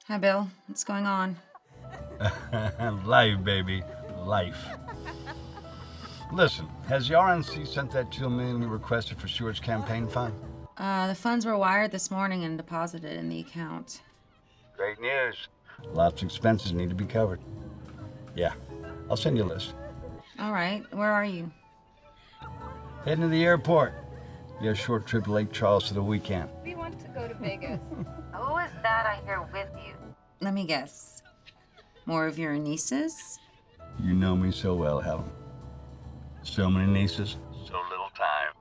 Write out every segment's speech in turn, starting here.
Hi, Bill. What's going on? Life, baby. Life. Listen, has the RNC sent that $2 million we requested for Stewart's campaign fund? The funds were wired this morning and deposited in the account. Great news. Lots of expenses need to be covered. Yeah, I'll send you a list. All right. Where are you? Heading to the airport. You got a short trip to Lake Charles for the weekend. We want to go to Vegas. Who is that I hear with you? Let me guess. More of your nieces? You know me so well, Helen. So many nieces, so little time.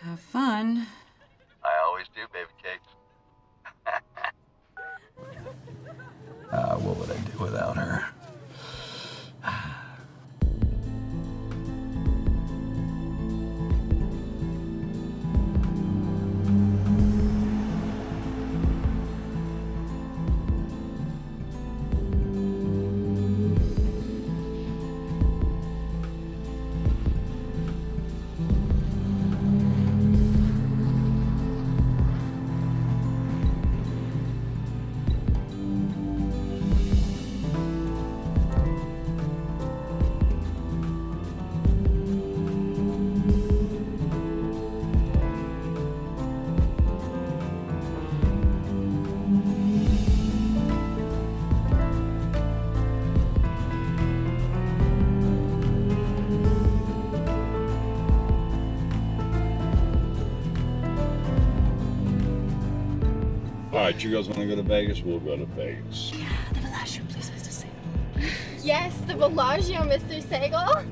Have fun. I always do, baby cakes. What would I do without her? All right, you guys want to go to Vegas? We'll go to Vegas. Yeah, the Bellagio, please, Mr. Sagal. Yes, the Bellagio, Mr. Sagal.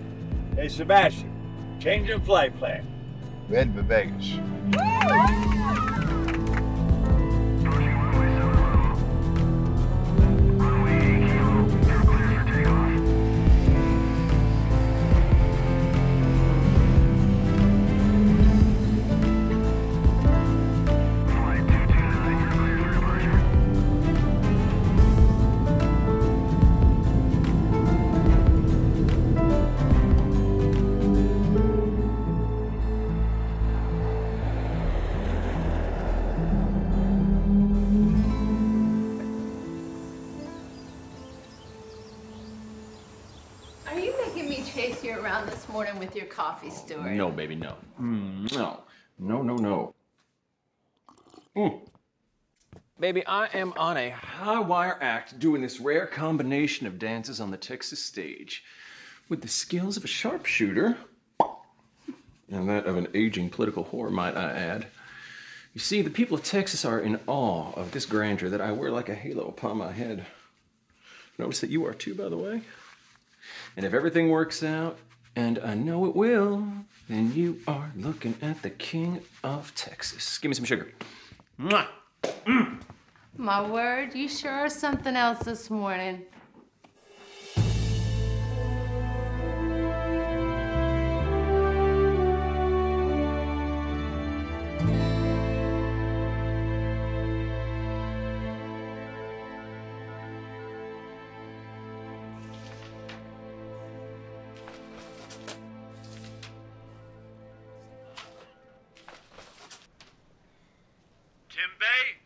Hey, Sebastian, change your flight plan. We're heading for Vegas. Are you making me chase you around this morning with your coffee, Stuart? No, baby, no. No. No, no, no. Baby, I am on a high wire act doing this rare combination of dances on the Texas stage with the skills of a sharpshooter and that of an aging political whore, might I add. You see, the people of Texas are in awe of this grandeur that I wear like a halo upon my head. Notice that you are too, by the way. And if everything works out, and I know it will, then you are looking at the king of Texas. Give me some sugar. Mwah. My word, you sure are something else this morning. Tim Bay?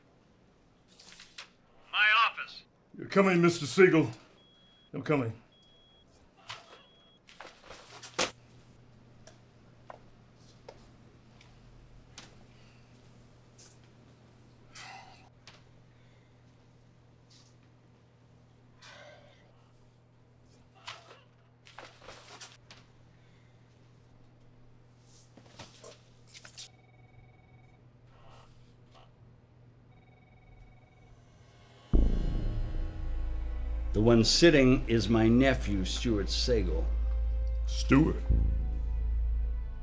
My office. You're coming, Mr. Siegel. I'm coming. The one sitting is my nephew, Stuart Sagal. Stuart?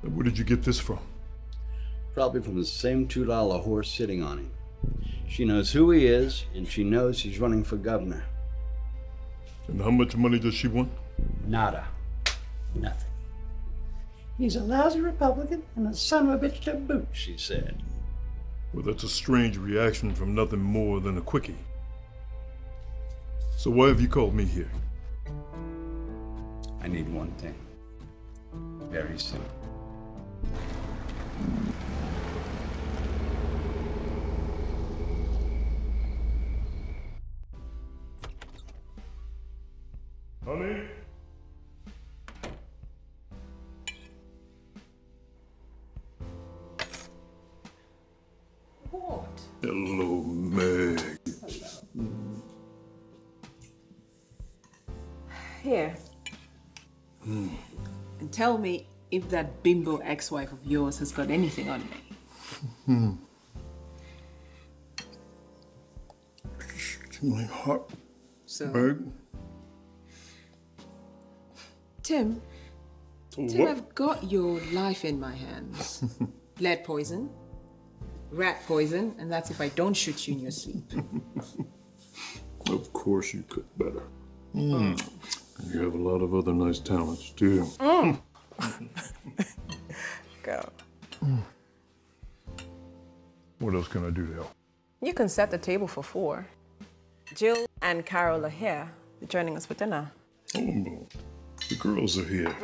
And where did you get this from? Probably from the same $2 horse sitting on him. She knows who he is, and she knows he's running for governor. And how much money does she want? Nada. Nothing. He's a lousy Republican and a son of a bitch to boot, She said. Well, that's a strange reaction from nothing more than a quickie. So why have you called me here? I need one thing. Very soon. Honey? What? Hello, Meg. Here. And tell me if that bimbo ex-wife of yours has got anything on me. Extremely hot, So, Meg. Tim, What? I've got your life in my hands. Lead poison, rat poison, and that's if I don't shoot you in your sleep. Of course you could better. You have a lot of other nice talents, too. Go. What else can I do to help? You can set the table for 4. Jill and Carol are here. They're joining us for dinner. Oh, the girls are here.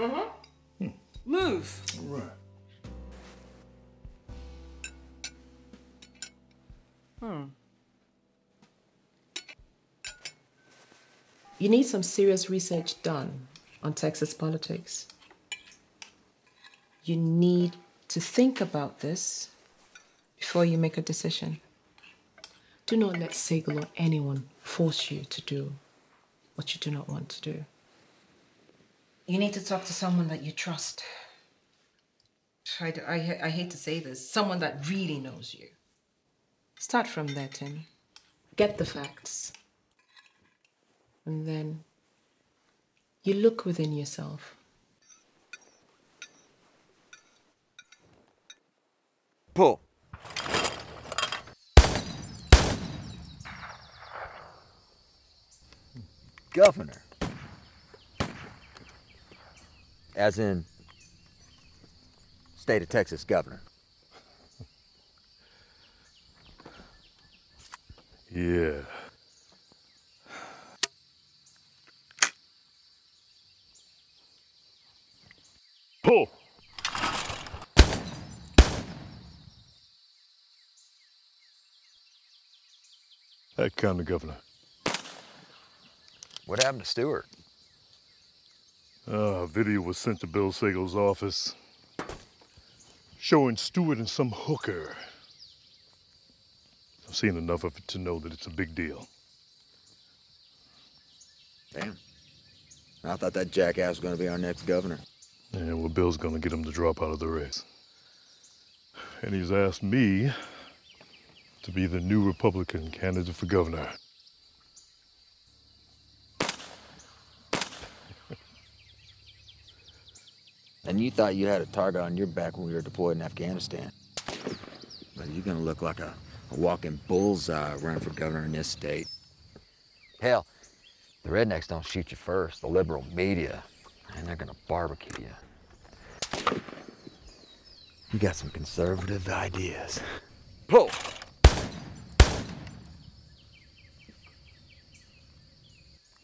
Move. All right. You need some serious research done on Texas politics. You need to think about this before you make a decision. Do not let Siegel or anyone force you to do what you do not want to do. You need to talk to someone that you trust. I hate to say this, someone that really knows you. Start from there, Tim. Get the facts. And then you look within yourself. Pull. Governor. As in, state of Texas governor. Yeah. Pull. That kind of governor. What happened to Stewart? A video was sent to Bill Siegel's office showing Stewart and some hooker. I've seen enough of it to know that it's a big deal. Damn. I thought that jackass was going to be our next governor. Yeah, well, Bill's gonna get him to drop out of the race. And he's asked me to be the new Republican candidate for governor. And you thought you had a target on your back when we were deployed in Afghanistan. But you're gonna look like a walking bullseye running for governor in this state. Hell, the rednecks don't shoot you first, the liberal media, and they're gonna barbecue you. You got some conservative ideas. Pull!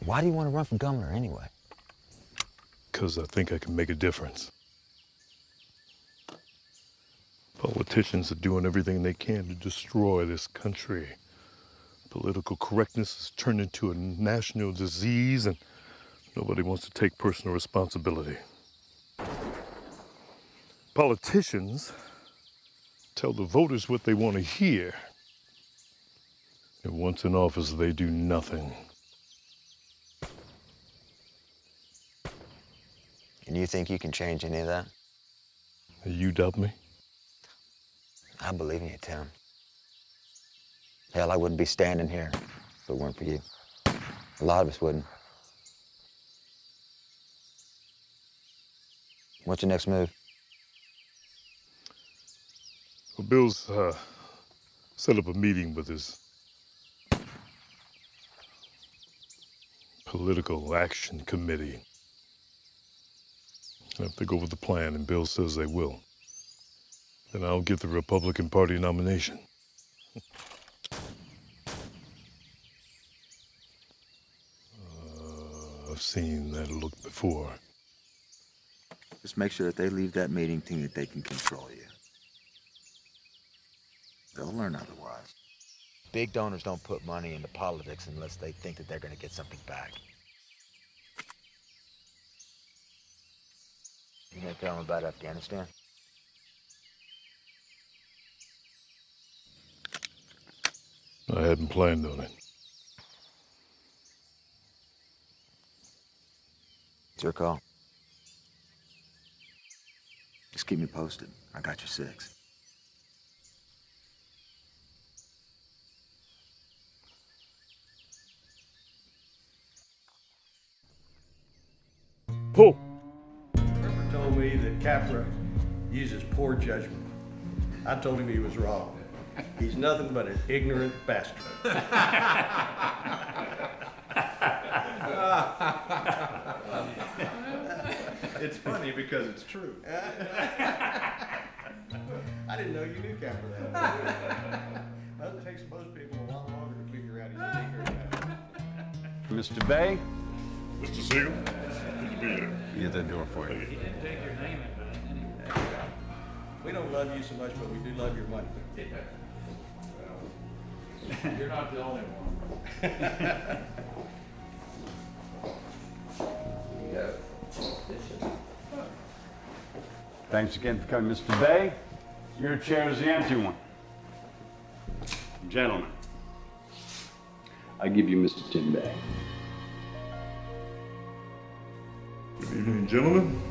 Why do you want to run for governor anyway? 'Cause I think I can make a difference. Politicians are doing everything they can to destroy this country. Political correctness has turned into a national disease, and nobody wants to take personal responsibility. Politicians tell the voters what they want to hear. And once in office, they do nothing. And you think you can change any of that? You doubt me? I believe in you, Tim. Hell, I wouldn't be standing here if it weren't for you. A lot of us wouldn't. What's your next move? Well, Bill's set up a meeting with his political action committee. And if they go with the plan, and Bill says they will, then I'll get the Republican Party nomination. I've seen that look before. Just make sure that they leave that meeting thinking that they can control you. They'll learn otherwise. Big donors don't put money into politics unless they think that they're going to get something back. You gonna tell him about Afghanistan? I hadn't planned on it. It's your call. Just keep me posted. I got your six. Pull. Ripper told me that Capra uses poor judgment. I told him he was wrong. He's nothing but an ignorant bastard. It's funny because it's true. I didn't know you knew Capra that well. Well, it takes most people a lot longer to figure out he's an ignorant bastard. Mr. Bay? Mr. Siegel, good to be here. Get that door for you. He didn't take your name in vain. We don't love you so much, but we do love your money. You're not the only one. Thanks again for coming, Mr. Bay. Your chair is the empty one. Gentlemen, I give you Mr. Tim Bay. Good evening, gentlemen.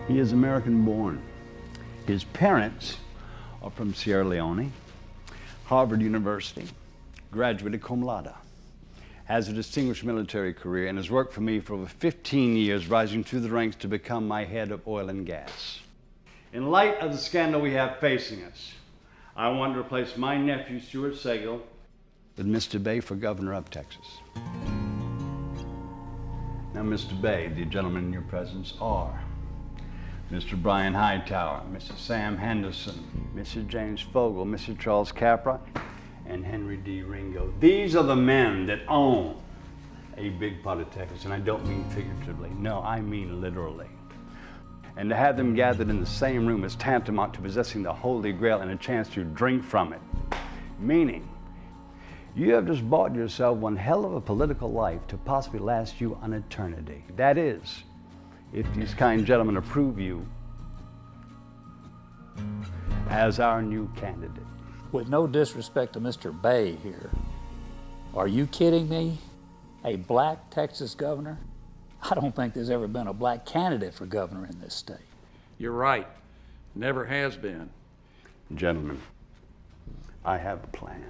He is American born. His parents are from Sierra Leone, Harvard University, graduated cum laude, has a distinguished military career, and has worked for me for over 15 years, rising through the ranks to become my head of oil and gas. In light of the scandal we have facing us, I want to replace my nephew, Stuart Segal, with Mr. Bay for governor of Texas. Now, Mr. Bay, the gentlemen in your presence are Mr. Brian Hightower, Mr. Sam Henderson, Mr. James Fogle, Mr. Charles Capra, and Henry D. Ringo. These are the men that own a big part of Texas, and I don't mean figuratively. No, I mean literally. And to have them gathered in the same room is tantamount to possessing the Holy Grail and a chance to drink from it. Meaning, you have just bought yourself one hell of a political life to possibly last you an eternity. That is, if these kind gentlemen approve you as our new candidate. With no disrespect to Mr. Bay here, are you kidding me? A black Texas governor? I don't think there's ever been a black candidate for governor in this state. You're right. Never has been. Gentlemen, I have a plan.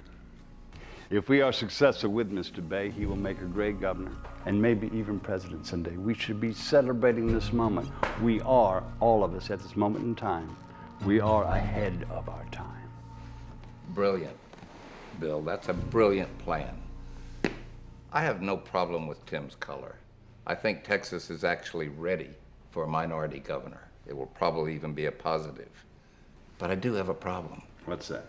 If we are successful with Mr. Bay, he will make a great governor and maybe even president someday. We should be celebrating this moment. We are, all of us at this moment in time, we are ahead of our time. Brilliant, Bill. That's a brilliant plan. I have no problem with Tim's color. I think Texas is actually ready for a minority governor. It will probably even be a positive. But I do have a problem. What's that?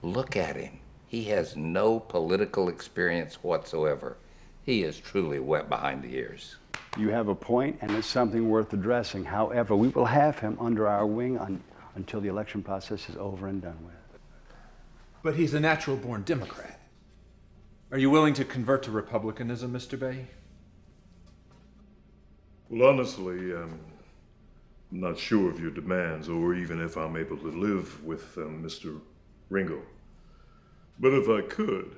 Look at him. He has no political experience whatsoever. He is truly wet behind the ears. You have a point, and it's something worth addressing. However, we will have him under our wing until the election process is over and done with. But he's a natural-born Democrat. Are you willing to convert to Republicanism, Mr. Bay? Well, honestly, I'm not sure of your demands or even if I'm able to live with Mr. Ringo. But if I could,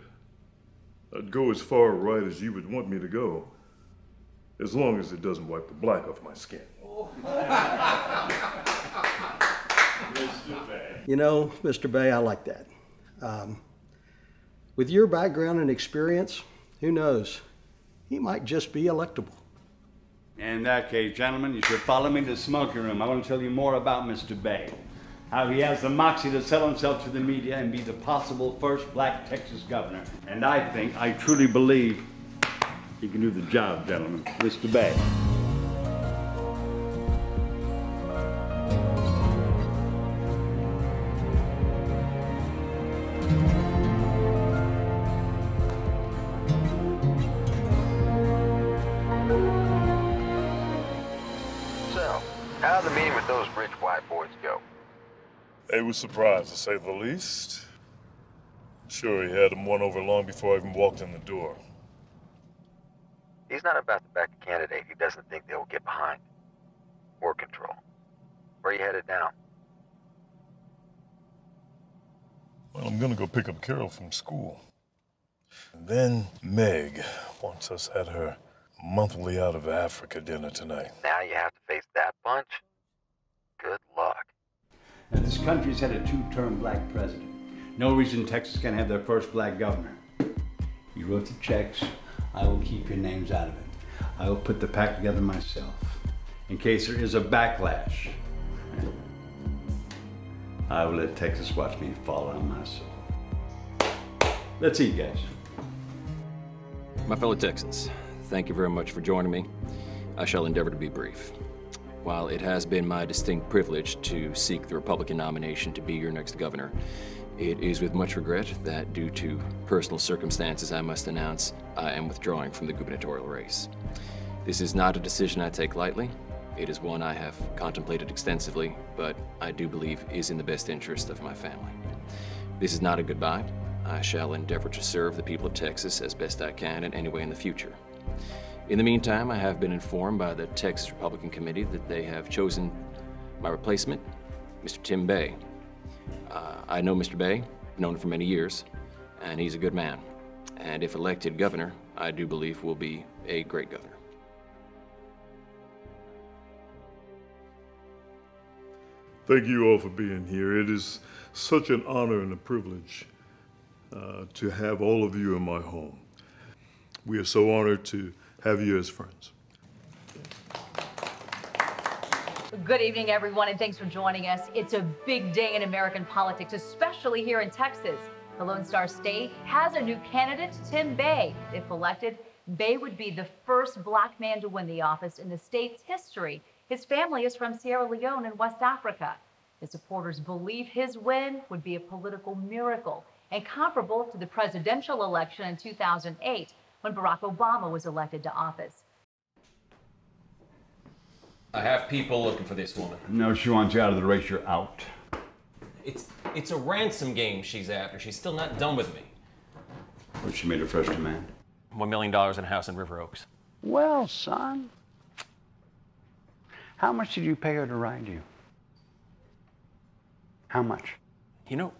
I'd go as far right as you would want me to go, as long as it doesn't wipe the black off my skin. You know, Mr. Bay, I like that. With your background and experience, who knows? He might just be electable. In that case, gentlemen, you should follow me to the smoking room. I want to tell you more about Mr. Bay. How he has the moxie to sell himself to the media and be the possible first black Texas governor. And I truly believe he can do the job, gentlemen. Mr. Bay. So, how'd the meeting with those rich white boys go? They were surprised, to say the least. Sure, he had them won over long before I even walked in the door. He's not about to back a candidate he doesn't think they will get behind or control. Where are you headed now? Well, I'm gonna go pick up Carol from school. And then Meg wants us at her monthly out of Africa dinner tonight. Now you have to face that bunch? Good luck. Now, this country's had a two-term black president. No reason Texas can't have their first black governor. You wrote the checks. I will keep your names out of it. I will put the pack together myself in case there is a backlash. I will let Texas watch me fall on my soul. Let's eat, guys. My fellow Texans, thank you very much for joining me. I shall endeavor to be brief. While it has been my distinct privilege to seek the Republican nomination to be your next governor, it is with much regret that due to personal circumstances, I must announce I am withdrawing from the gubernatorial race. This is not a decision I take lightly. It is one I have contemplated extensively, but I do believe is in the best interest of my family. This is not a goodbye. I shall endeavor to serve the people of Texas as best I can in any way in the future. In the meantime, I have been informed by the Texas Republican Committee that they have chosen my replacement, Mr. Tim Bay. I know Mr. Bay, known him for many years, and he's a good man. And if elected governor, I do believe will be a great governor. Thank you all for being here. It is such an honor and a privilege to have all of you in my home. We are so honored to have you as friends. Good evening, everyone, and thanks for joining us. It's a big day in American politics, especially here in Texas. The Lone Star State has a new candidate, Tim Bay. If elected, Bay would be the first black man to win the office in the state's history. His family is from Sierra Leone in West Africa. His supporters believe his win would be a political miracle and comparable to the presidential election in 2008 when Barack Obama was elected to office. I have people looking for this woman. No, she wants you out of the race. You're out. It's a ransom game she's after. She's still not done with me. What she made her first demand? $1 million in a house in River Oaks. Well, son, how much did you pay her to ride you? How much? You know,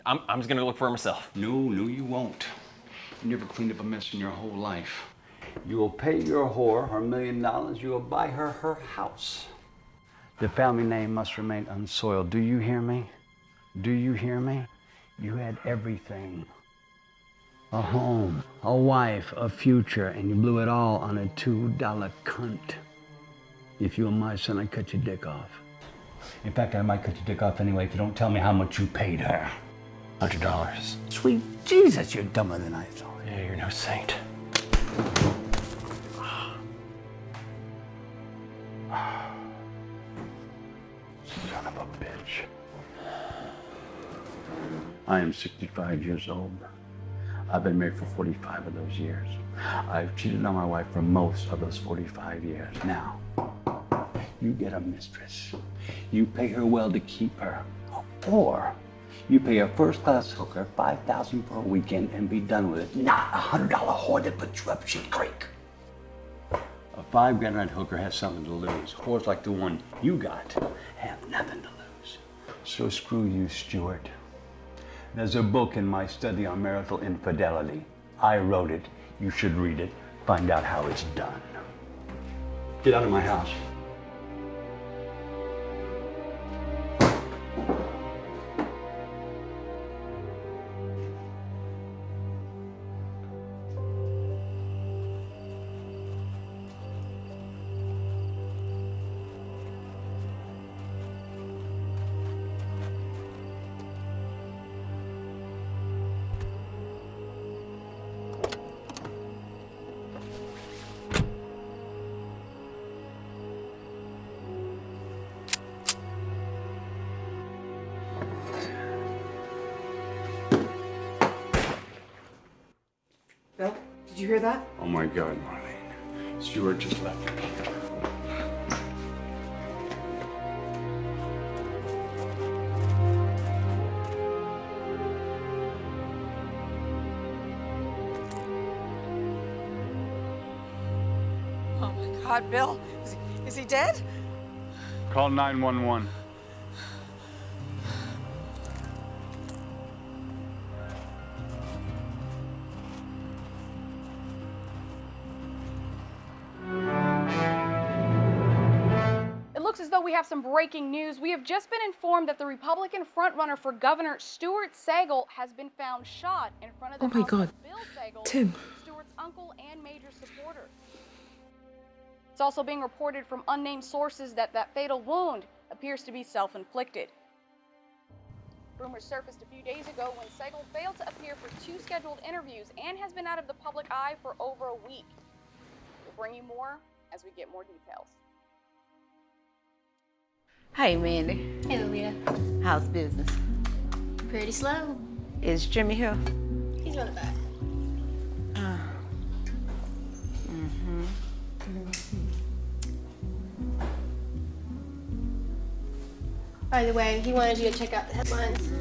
I'm just gonna look for her myself. No, you won't. You never cleaned up a mess in your whole life. You will pay your whore her $1 million. You will buy her her house. The family name must remain unsoiled. Do you hear me? Do you hear me? You had everything. A home, a wife, a future, and you blew it all on a $2 cunt. If you were my son, I'd cut your dick off. In fact, I might cut your dick off anyway if you don't tell me how much you paid her. $100. Sweet Jesus, you're dumber than I thought. Yeah, you're no saint. Son of a bitch. I am 65 years old. I've been married for 45 of those years. I've cheated on my wife for most of those 45 years. Now, you get a mistress. You pay her well to keep her. Or you pay a first-class hooker $5,000 for a weekend and be done with it. Not a $100 whore that puts you up shit creek. A $5 grand rent hooker has something to lose. Whores like the one you got have nothing to lose. So screw you, Stuart. There's a book in my study on marital infidelity. I wrote it. You should read it. Find out how it's done. Get out of my house. Bill, did you hear that? Oh my God, Marlene. Stuart just left. Oh my God, Bill. Is he dead? Call 911. It looks as though we have some breaking news. We have just been informed that the Republican frontrunner for governor, Stuart Sagal, has been found shot in front of the house of Bill Sagal, Tim. Stuart's uncle and major supporter. It's also being reported from unnamed sources that that fatal wound appears to be self-inflicted. Rumors surfaced a few days ago when Sagal failed to appear for 2 scheduled interviews and has been out of the public eye for over a week. We'll bring you more as we get more details. Hey, Mandy. Hey, Leah. How's business? Pretty slow. Is Jimmy here? He's on the back. By the way, he wanted you to check out the headlines.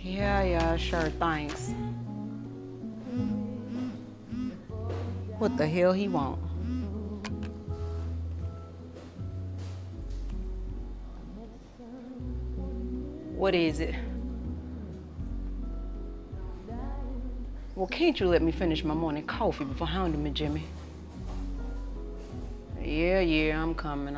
Yeah, sure, thanks. What the hell he want? What is it? Well, can't you let me finish my morning coffee before hounding me, Jimmy? Yeah, I'm coming.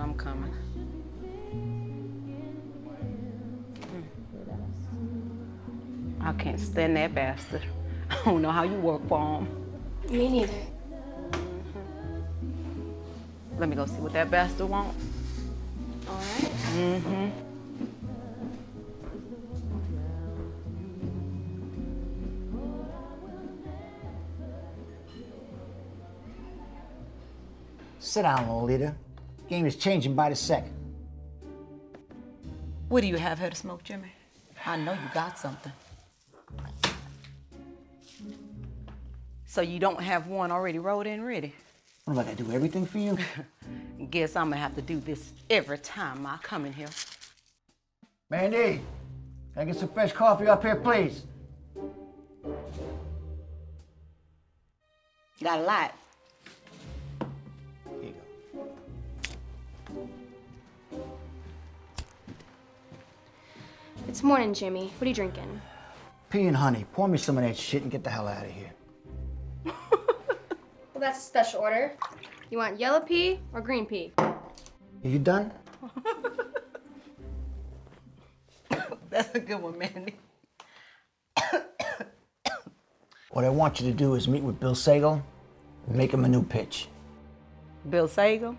I can't stand that bastard. I don't know how you work for him. Me neither. Let me go see what that bastard wants. All right. Sit down, Lolita. Game is changing by the second. What do you have here to smoke, Jimmy? I know you got something. So you don't have one already rolled in ready? What, am I gonna do everything for you? Guess I'm gonna have to do this every time I come in here. Mandy, can I get some fresh coffee up here, please? Got a lot. Here you go. It's morning, Jimmy. What are you drinking? Pea and honey. Pour me some of that shit and get the hell out of here. Well, that's a special order. You want yellow pea or green pea? Are you done? That's a good one, Mandy. What I want you to do is meet with Bill Sagal and make him a new pitch. Bill Sagal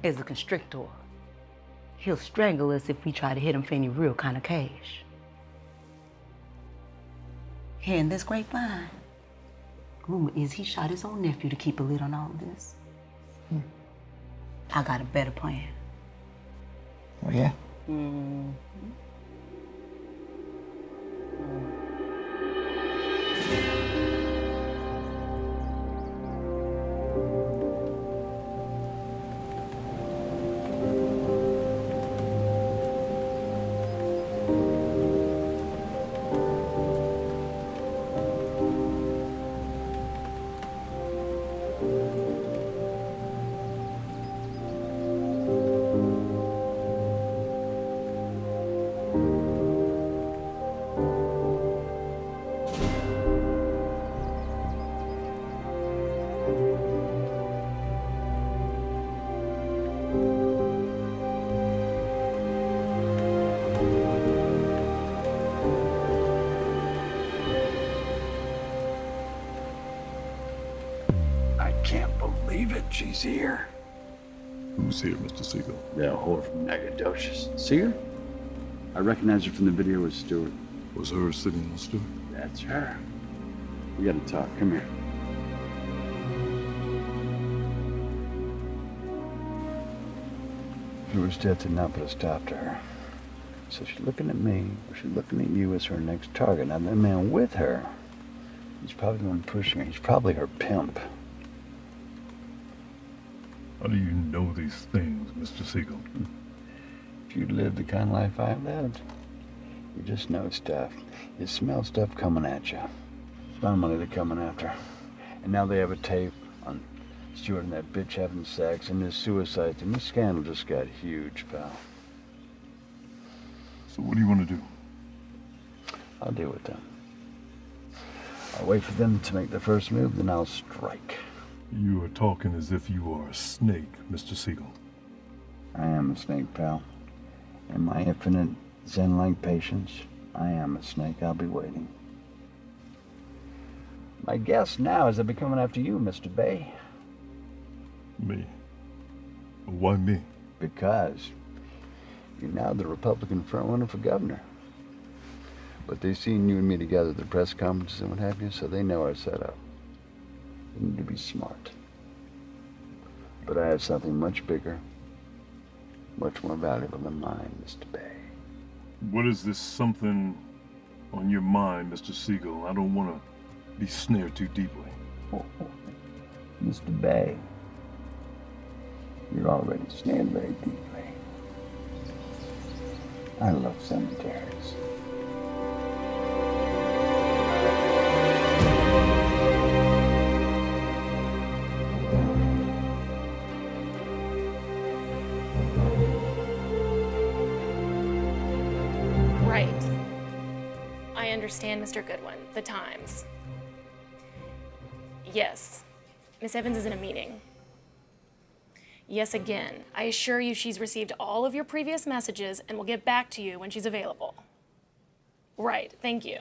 is a constrictor. He'll strangle us if we try to hit him for any real kind of cash. Hearing this grapevine, rumor is he shot his own nephew to keep a lid on all of this. I got a better plan. Oh, yeah? I can't believe it. She's here. Who's here, Mr. Siegel? The whore from Nacogdoches. See her? I recognize her from the video with Stuart. Was her sitting on Stuart? That's her. We gotta talk. Come here. Stuart Stetson not put a stop to her. So she's looking at me, or she's looking at you as her next target. Now, that man with her, he's probably the one pushing her. He's probably her pimp. How do you know these things, Mr. Siegel? If you lived the kind of life I've lived, You just know stuff. You smell stuff coming at you. It's my money they're coming after. And now they have a tape on Stewart and that bitch having sex and this suicide thing. This scandal just got huge, pal. So what do you want to do? I'll deal with them. I'll wait for them to make the first move, then I'll strike. You are talking as if you are a snake, Mr. Siegel. I am a snake, pal. In my infinite Zen-like patience, I am a snake. I'll be waiting. My guess now is they'll be coming after you, Mr. Bay. Me? Why me? Because you're now the Republican frontrunner for governor. But they've seen you and me together at the press conferences and what have you, so they know our setup. You need to be smart. But I have something much bigger, much more valuable than mine, Mr. Bay. What is this something on your mind, Mr. Siegel? I don't want to be snared too deeply. Oh, Mr. Bay, you're already snared very deeply. I love cemeteries. Right. I understand, Mr. Goodwin. The times. Yes. Miss Evans is in a meeting. Yes, again. I assure you she's received all of your previous messages and will get back to you when she's available. Right. Thank you.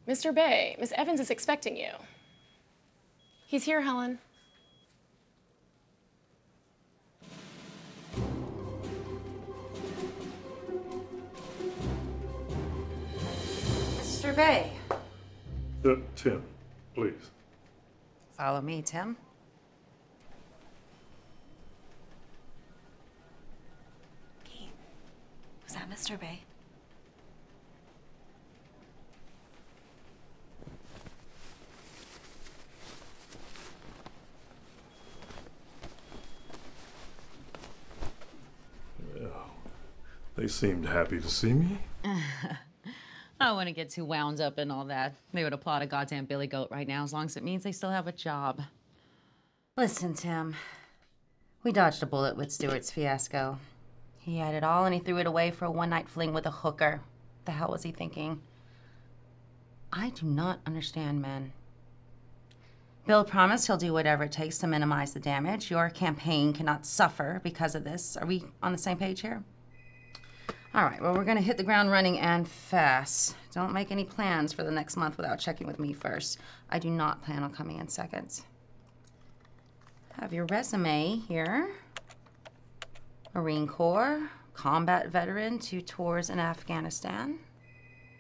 Mr. Bay, Miss Evans is expecting you. He's here, Helen. Mr. Bay. Tim, please. Follow me, Tim. Was that Mr. Bay? Well, they seemed happy to see me. I don't want to get too wound up in all that. They would applaud a goddamn billy goat right now as long as it means they still have a job. Listen, Tim. We dodged a bullet with Stewart's fiasco. He had it all and he threw it away for a one-night fling with a hooker. The hell was he thinking? I do not understand, man. Bill promised he'll do whatever it takes to minimize the damage. Your campaign cannot suffer because of this. Are we on the same page here? All right, well, we're gonna hit the ground running and fast. Don't make any plans for the next month without checking with me first. I do not plan on coming in second. Have your resume here. Marine Corps, combat veteran, 2 tours in Afghanistan.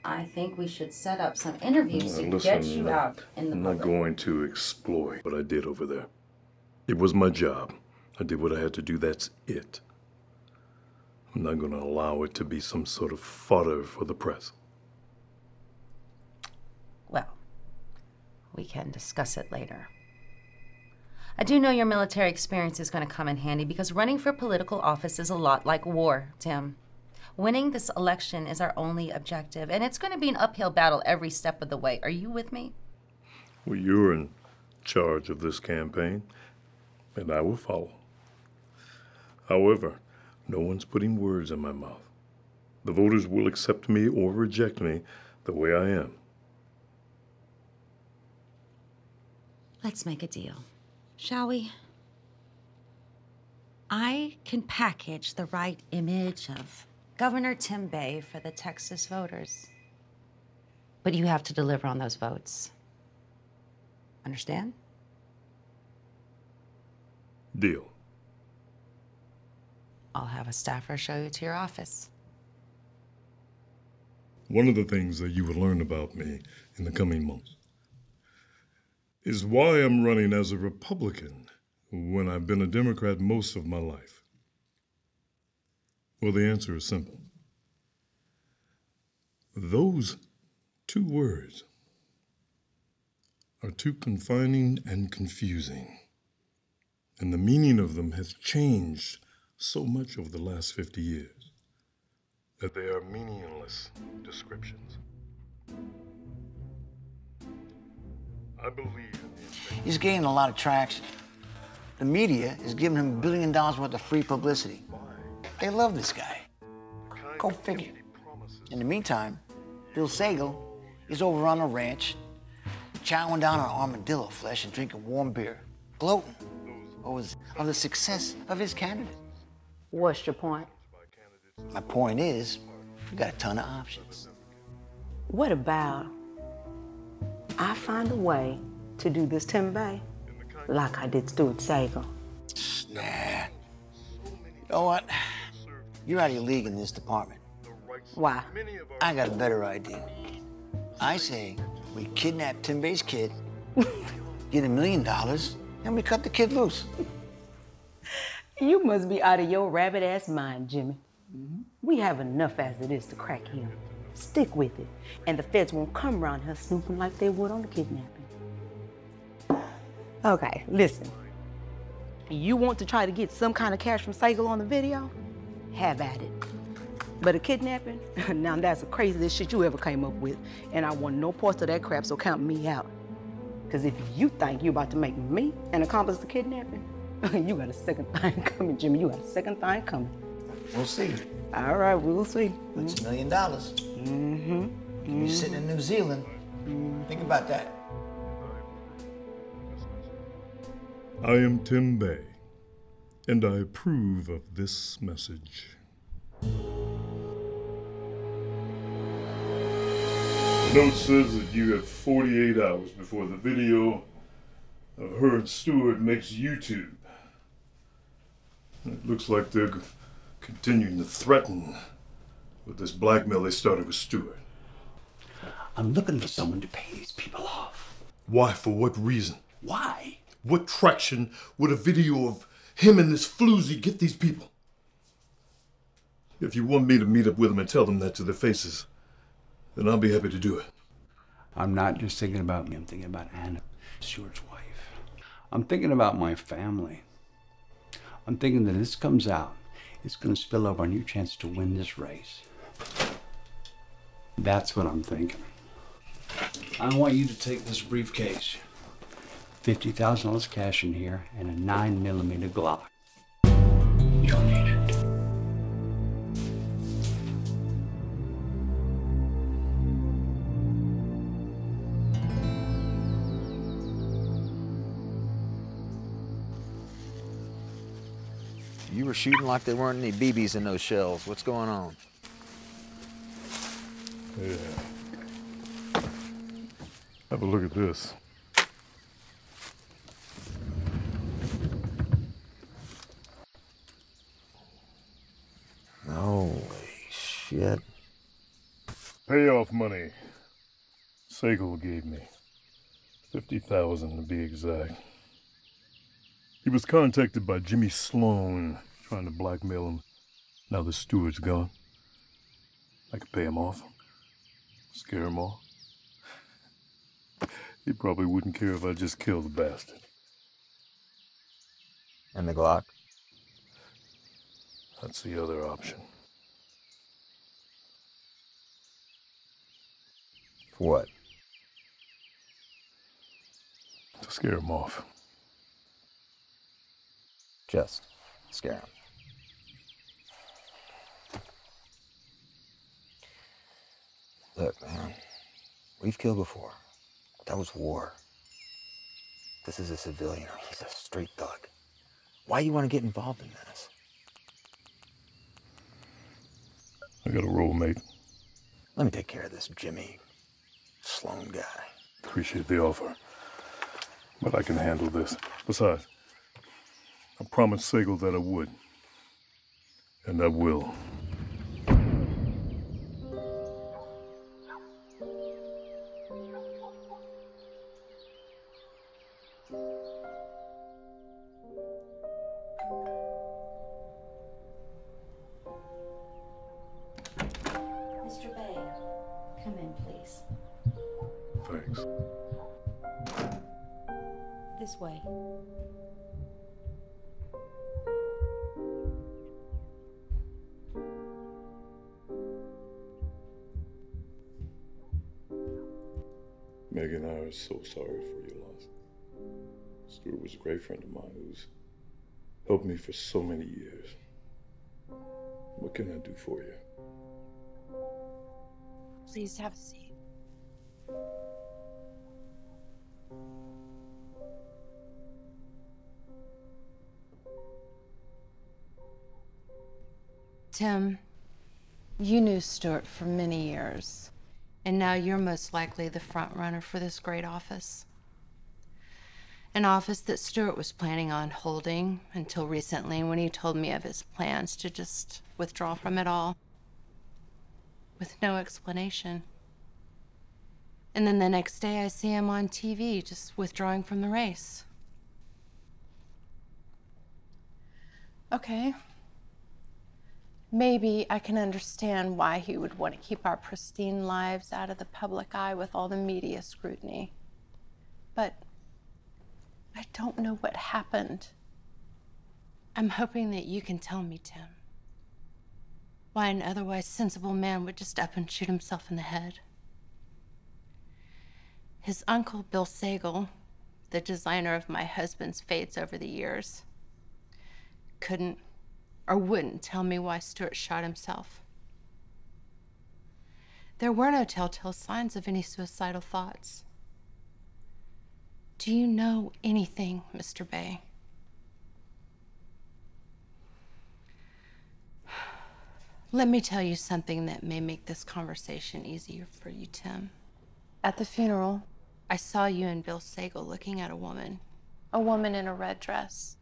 I think we should set up some interviews to get you out in the I'm public. not going to exploit what I did over there. It was my job. I did what I had to do, that's it. I'm not going to allow it to be some sort of fodder for the press. Well, we can discuss it later. I do know your military experience is going to come in handy because running for political office is a lot like war, Tim. Winning this election is our only objective, and it's going to be an uphill battle every step of the way. Are you with me? Well, you're in charge of this campaign, and I will follow. However, no one's putting words in my mouth. The voters will accept me or reject me the way I am. Let's make a deal, shall we? I can package the right image of Governor Tim Bay for the Texas voters. But you have to deliver on those votes. Understand? Deal. I'll have a staffer show you to your office. One of the things that you will learn about me in the coming months is why I'm running as a Republican when I've been a Democrat most of my life. Well, the answer is simple. Those 2 words are too confining and confusing, and the meaning of them has changed so much over the last 50 years. that they are meaningless descriptions. I believe in the integrity. He's gaining a lot of traction. The media is giving him $1 billion worth of free publicity. They love this guy. Go figure. In the meantime, Bill Sagal is over on a ranch, chowing down on armadillo flesh and drinking warm beer, gloating over the success of his candidate. What's your point? My point is, you got a ton of options. What about I find a way to do this Tim Bay like I did Stuart Sagal? Nah. You know what? You're out of your league in this department. Why? I got a better idea. I say we kidnap Tim Bay's kid, get $1 million, and we cut the kid loose. You must be out of your rabbit-ass mind, Jimmy. We have enough as it is to crack him. Stick with it, and the feds won't come around here snooping like they would on the kidnapping. Okay, listen. You want to try to get some kind of cash from Sagal on the video? Have at it. But a kidnapping? Now that's the craziest shit you ever came up with, and I want no parts of that crap, so count me out. Because if you think you're about to make me an accomplice to kidnapping, you got a second thing coming, Jimmy. You got a second thing coming. We'll see. All right, we'll see. It's $1 million. You're sitting in New Zealand. Think about that. I am Tim Bay, and I approve of this message. The note says that you have 48 hours before the video of her and Stuart makes YouTube. It looks like they're continuing to threaten with this blackmail they started with Stuart. I'm looking for someone to pay these people off. Why? For what reason? Why? What traction would a video of him and this floozy get these people? If you want me to meet up with them and tell them that to their faces, then I'll be happy to do it. I'm not just thinking about me, I'm thinking about Anna, Stuart's wife. I'm thinking about my family. I'm thinking that if this comes out, it's going to spill over on your chance to win this race. That's what I'm thinking. I want you to take this briefcase. $50,000 cash in here and a 9mm Glock. You'll need it. You were shooting like there weren't any BBs in those shells. What's going on? Yeah. Have a look at this. Holy shit. Payoff money Sagal gave me. $50,000 to be exact. He was contacted by Jimmy Sloan, trying to blackmail him. Now the Stuart's gone. I could pay him off. Scare him off. He probably wouldn't care if I just killed the bastard. And the Glock? That's the other option. For what? To scare him off. Just scare him. Look, man, we've killed before. That was war. This is a civilian. He's a straight thug. Why you want to get involved in this? I got a roll, mate. Let me take care of this Jimmy Sloan guy. Appreciate the offer, but I can handle this. Besides, I promised Sagal that I would, and I will. Mr. Bay, come in, please. Thanks. This way. Megan and I are so sorry for your loss. Stuart was a great friend of mine who's helped me for so many years. What can I do for you? Please have a seat. Tim, you knew Stuart for many years, and now you're most likely the front runner for this great office. An office that Stuart was planning on holding until recently when he told me of his plans to just withdraw from it all, with no explanation. And then the next day I see him on TV just withdrawing from the race. Okay. Maybe I can understand why he would want to keep our pristine lives out of the public eye with all the media scrutiny. But I don't know what happened. I'm hoping that you can tell me, Tim, why an otherwise sensible man would just up and shoot himself in the head. His uncle, Bill Sagal, the designer of my husband's fades over the years, couldn't or wouldn't tell me why Stuart shot himself. There were no telltale signs of any suicidal thoughts. Do you know anything, Mr. Bay? Let me tell you something that may make this conversation easier for you, Tim. At the funeral, I saw you and Bill Sagal looking at a woman in a red dress.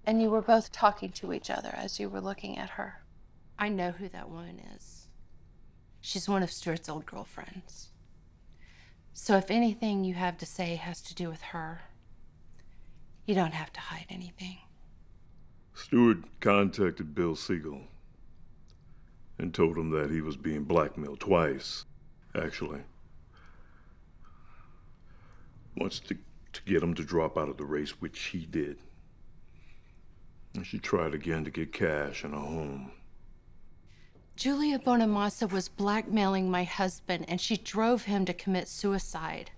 And you were both talking to each other as you were looking at her. I know who that woman is. She's one of Stuart's old girlfriends. So if anything you have to say has to do with her, you don't have to hide anything. Stuart contacted Bill Sagal and told him that he was being blackmailed twice, actually. Wants to get him to drop out of the race, which he did. And she tried again to get cash and a home. Julia Bonamassa was blackmailing my husband, and she drove him to commit suicide.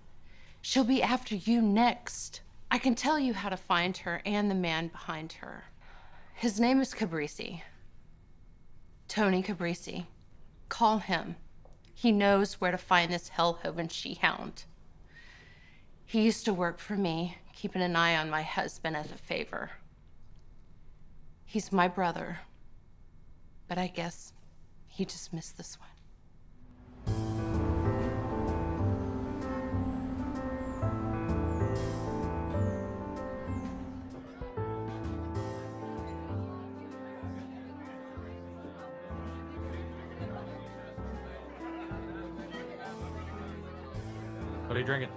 She'll be after you next. I can tell you how to find her and the man behind her. His name is Cabrisi. Tony Cabrisi. Call him. He knows where to find this hell-hoven she-hound. He used to work for me, keeping an eye on my husband as a favor. He's my brother, but I guess he just missed this one. What are you drinking?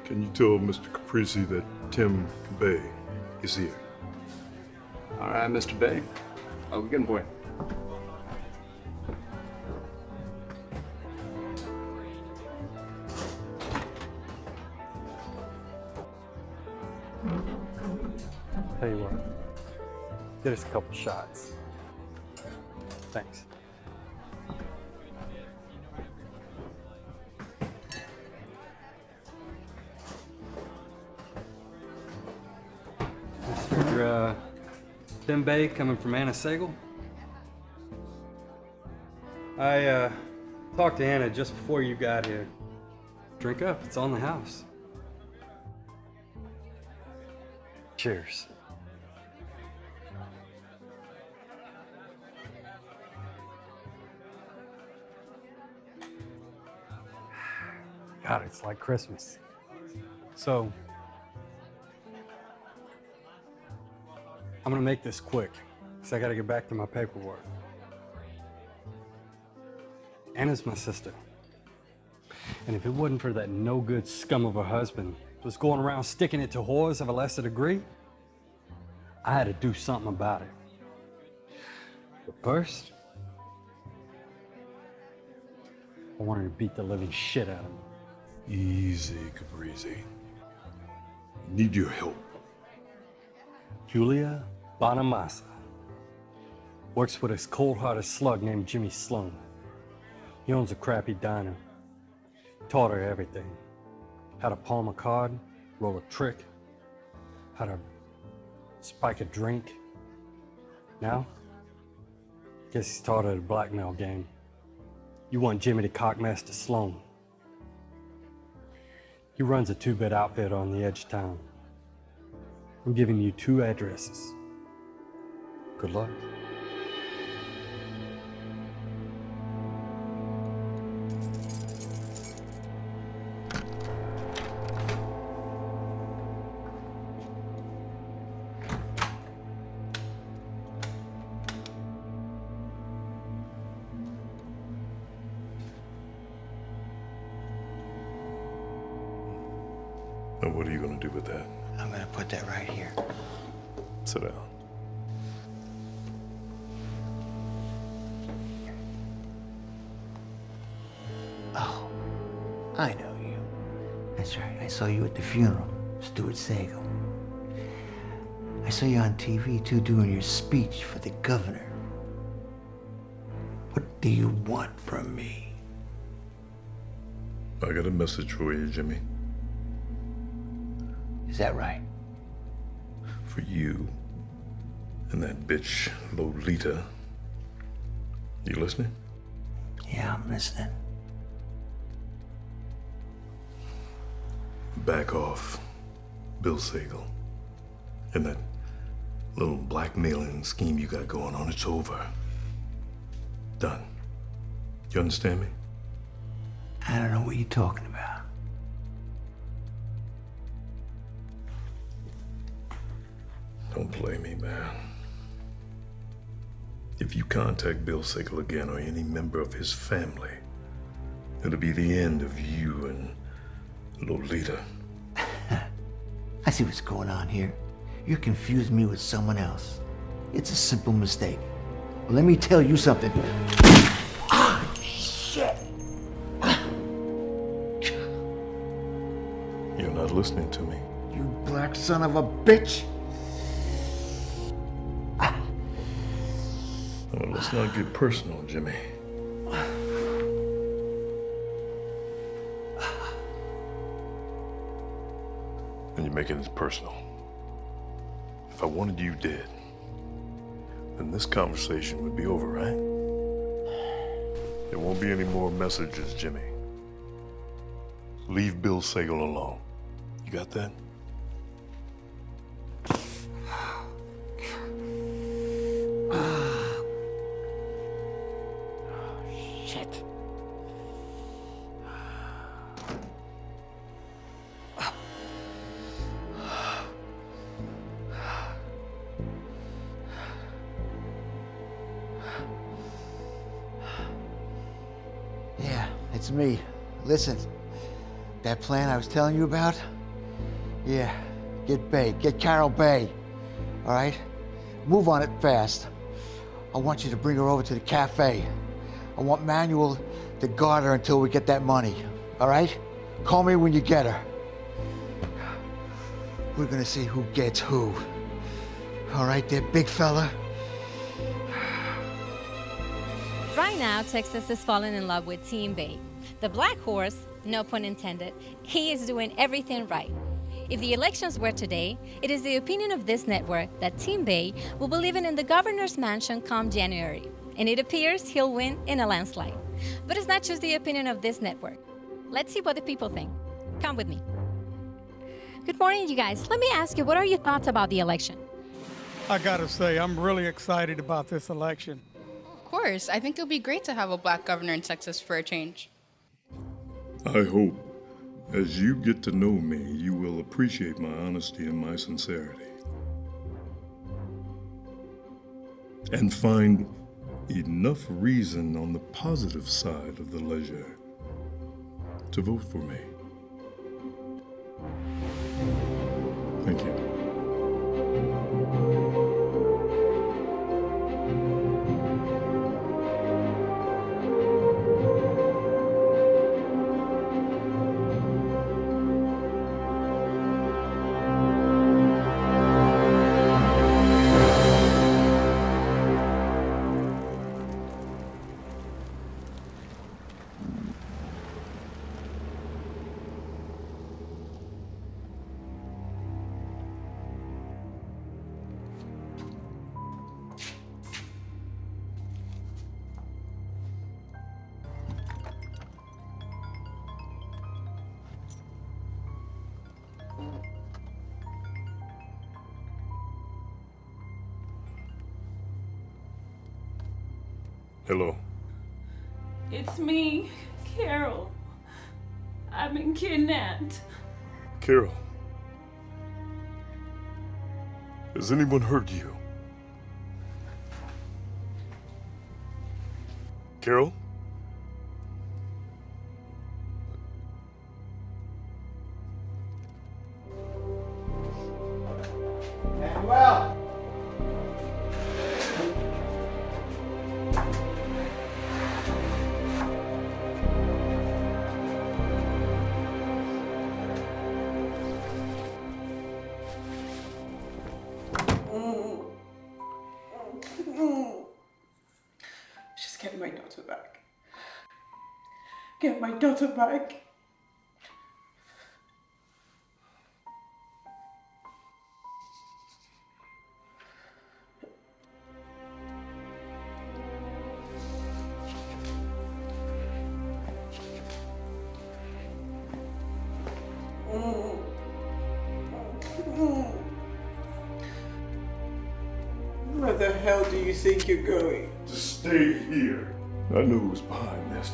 Can you tell Mr. Caprisi that Tim Bay is here? All right, Mr. Bay. I'll be getting for you. Tell you what, get us a couple shots. Thanks. Mr. Tim Bay coming from Anna Sagal. I talked to Anna just before you got here. Drink up, it's on the house. Cheers. God, it's like Christmas. So, I'm gonna make this quick, because I gotta get back to my paperwork. Anna's my sister. And if it wasn't for that no-good scum of a husband who was going around sticking it to whores of a lesser degree, I had to do something about it. But first, I wanted to beat the living shit out of him. Easy, Caprisi. Need your help. Julia Bonamassa works with this cold-hearted slug named Jimmy Sloan. He owns a crappy diner. Taught her everything. How to palm a card, roll a trick, how to spike a drink. Now, guess he's taught her the blackmail game. You want Jimmy to cockmaster Sloan. He runs a two-bed outfit on the edge of town. I'm giving you 2 addresses. Good luck. Now, what are you going to do with that? I'm gonna put that right here. Sit down. Oh, I know you. That's right. I saw you at the funeral, Stuart Sagal. I saw you on TV, too, doing your speech for the governor. What do you want from me? I got a message for you, Jimmy. Is that right? For you and that bitch, Lolita. You listening? Yeah, I'm listening. Back off, Bill Sagal. And that little blackmailing scheme you got going on, it's over. Done. You understand me? I don't know what you're talking about. Don't play me, man. If you contact Bill Sagal again or any member of his family, it'll be the end of you and Lolita. I see what's going on here. You're confusing me with someone else. It's a simple mistake. Well, let me tell you something. Ah, shit! You're not listening to me. You black son of a bitch! Well, let's not get personal, Jimmy. And you're making this personal. If I wanted you dead, then this conversation would be over, right? There won't be any more messages, Jimmy. Leave Bill Sagal alone. You got that? Shit. Yeah, it's me. Listen, that plan I was telling you about? Yeah, get Bay, get Carol Bay, all right? Move on it fast. I want you to bring her over to the cafe. I want Manuel to guard her until we get that money, all right? Call me when you get her. We're gonna see who gets who. All right there, big fella? Right now, Texas is falling in love with Team Bay. The black horse, no pun intended, he is doing everything right. If the elections were today, it is the opinion of this network that Team Bay will be living in the governor's mansion come January. And it appears he'll win in a landslide. But it's not just the opinion of this network. Let's see what the people think. Come with me. Good morning, you guys. Let me ask you, what are your thoughts about the election? I gotta say, I'm really excited about this election. Of course. I think it'll be great to have a black governor in Texas for a change. I hope, as you get to know me, you will appreciate my honesty and my sincerity. And find enough reason on the positive side of the ledger to vote for me. Thank you. Hello. It's me, Carol. I've been kidnapped. Carol. Has anyone hurt you? Carol? Manuel! Just get my daughter back. Get my daughter back. Where the hell do you think you're going? To stay here. I knew who was behind this.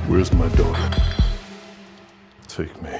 Where's my daughter? Take me.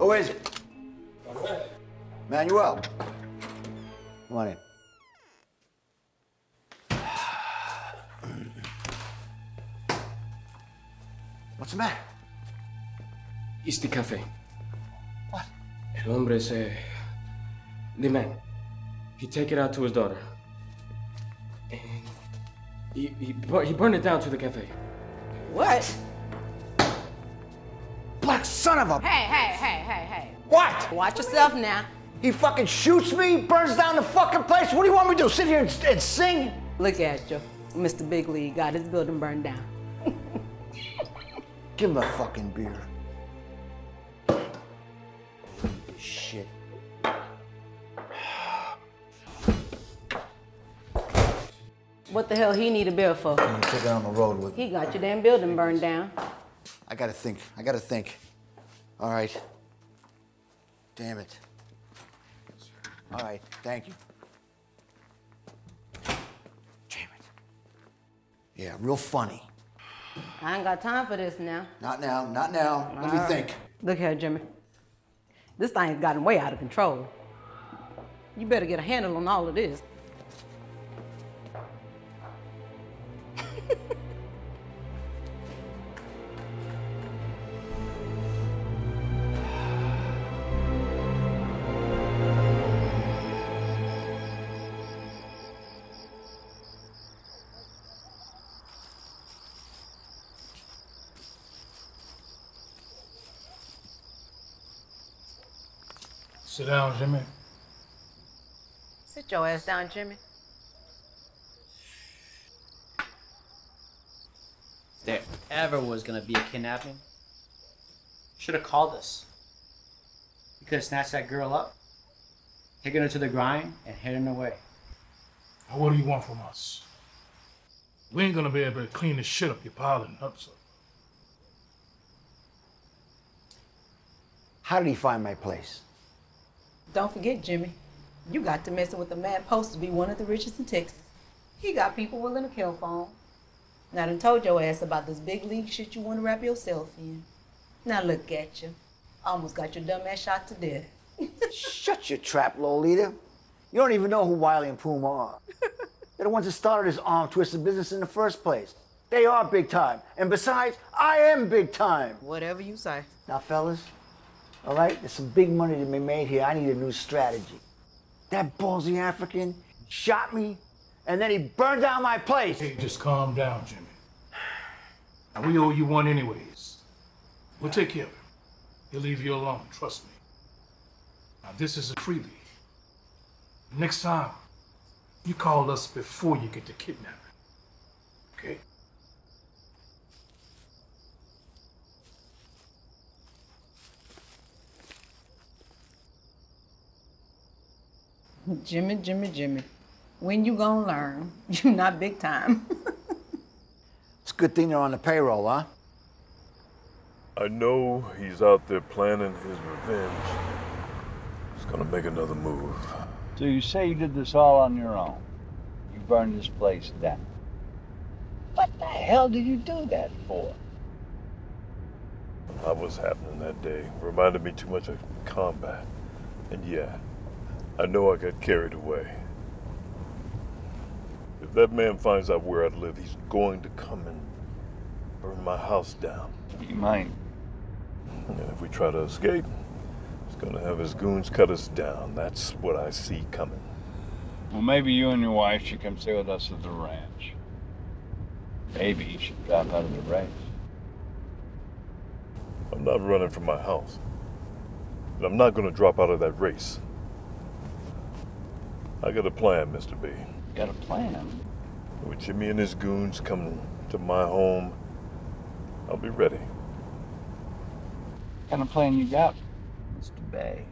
Who is it? Manuel. Come on in. What's the matter? It's the cafe. What? El hombre the man. He take it out to his daughter. And he burned it down to the cafe. What? Black son of a... Hey. What? Watch yourself now. He fucking shoots me, burns down the fucking place. What do you want me to do? Sit here and sing? Look at you. Mr. Big League got his building burned down. Give him a fucking beer. Shit. What the hell he need a beer for? You take it on the road with me. He got your damn building burned down. I gotta think. All right. Damn it. All right, thank you. Damn it. Yeah, real funny. I ain't got time for this now. Not now. Let me think. Look here, Jimmy. This thing's gotten way out of control. You better get a handle on all of this. Sit down, Jimmy. Sit your ass down, Jimmy. If there ever was gonna be a kidnapping, should have called us. You could have snatched that girl up, taken her to the grind, and hidden away. Now, what do you want from us? We ain't gonna be able to clean the shit up you're piling up, so. How did he find my place? Don't forget, Jimmy, you got to messing with a man supposed to be one of the richest in Texas. He got people willing to kill for him. And I done told your ass about this big league shit you want to wrap yourself in. Now look at you. Almost got your dumb ass shot to death. Shut your trap, Lolita. You don't even know who Wiley and Puma are. They're the ones that started this arm-twisted business in the first place. They are big time. And besides, I am big time. Whatever you say. Now, fellas, all right, there's some big money to be made here. I need a new strategy. That ballsy African shot me, and then he burned down my place. Hey, just calm down, Jimmy. Now, we owe you one anyways. We'll take care of him. He'll leave you alone, trust me. Now, this is a freebie. Next time, you call us before you get to kidnapping. Okay? Jimmy. When you gonna learn? You not big time. It's a good thing they're on the payroll, huh? I know he's out there planning his revenge. He's gonna make another move. So you say you did this all on your own? You burned this place down? What the hell did you do that for? What was happening that day reminded me too much of combat. And yeah, I know I got carried away. If that man finds out where I live, he's going to come and burn my house down. He might. And if we try to escape, he's going to have his goons cut us down. That's what I see coming. Well, maybe you and your wife should come stay with us at the ranch. Maybe you should drop out of the race. I'm not running from my house. And I'm not going to drop out of that race. I got a plan, Mr. B. Got a plan? With Jimmy and his goons coming to my home, I'll be ready. What kind of plan you got, Mr. Bay?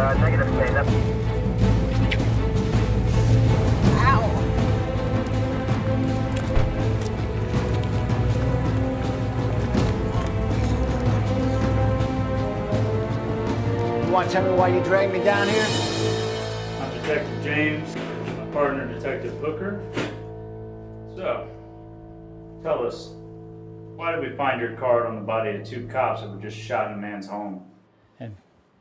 Negative, stand up. You want to tell me why you dragged me down here? I'm Detective James, my partner Detective Hooker. So, tell us, why did we find your card on the body of 2 cops that were just shot in a man's home? And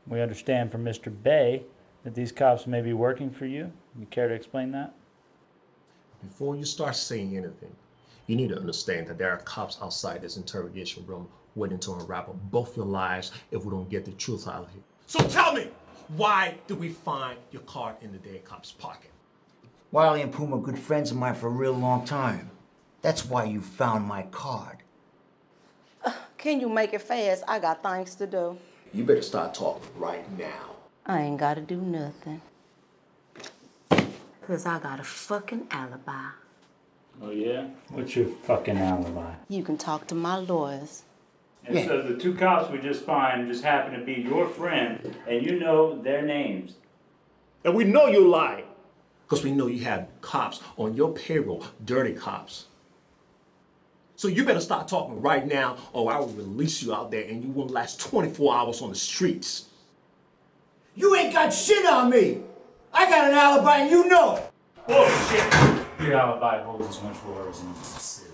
we understand from Mr. Bay that these cops may be working for you. You care to explain that? Before you start saying anything, you need to understand that there are cops outside this interrogation room waiting to unravel both your lives if we don't get the truth out of here. So tell me, why did we find your card in the dead cop's pocket? Wiley and Puma are good friends of mine for a real long time. That's why you found my card. Can you make it fast? I got things to do. You better start talking right now. I ain't gotta do nothing. 'Cause I got a fucking alibi. Oh yeah? What's your fucking alibi? You can talk to my lawyers. It says the 2 cops we just find just happen to be your friend, and you know their names. And we know you're lying. Because we know you have cops on your payroll, dirty cops. So you better start talking right now, or I will release you out there and you won't last 24 hours on the streets. You ain't got shit on me! I got an alibi and you know it! Bullshit! Your alibi holds as much water as Mississippi.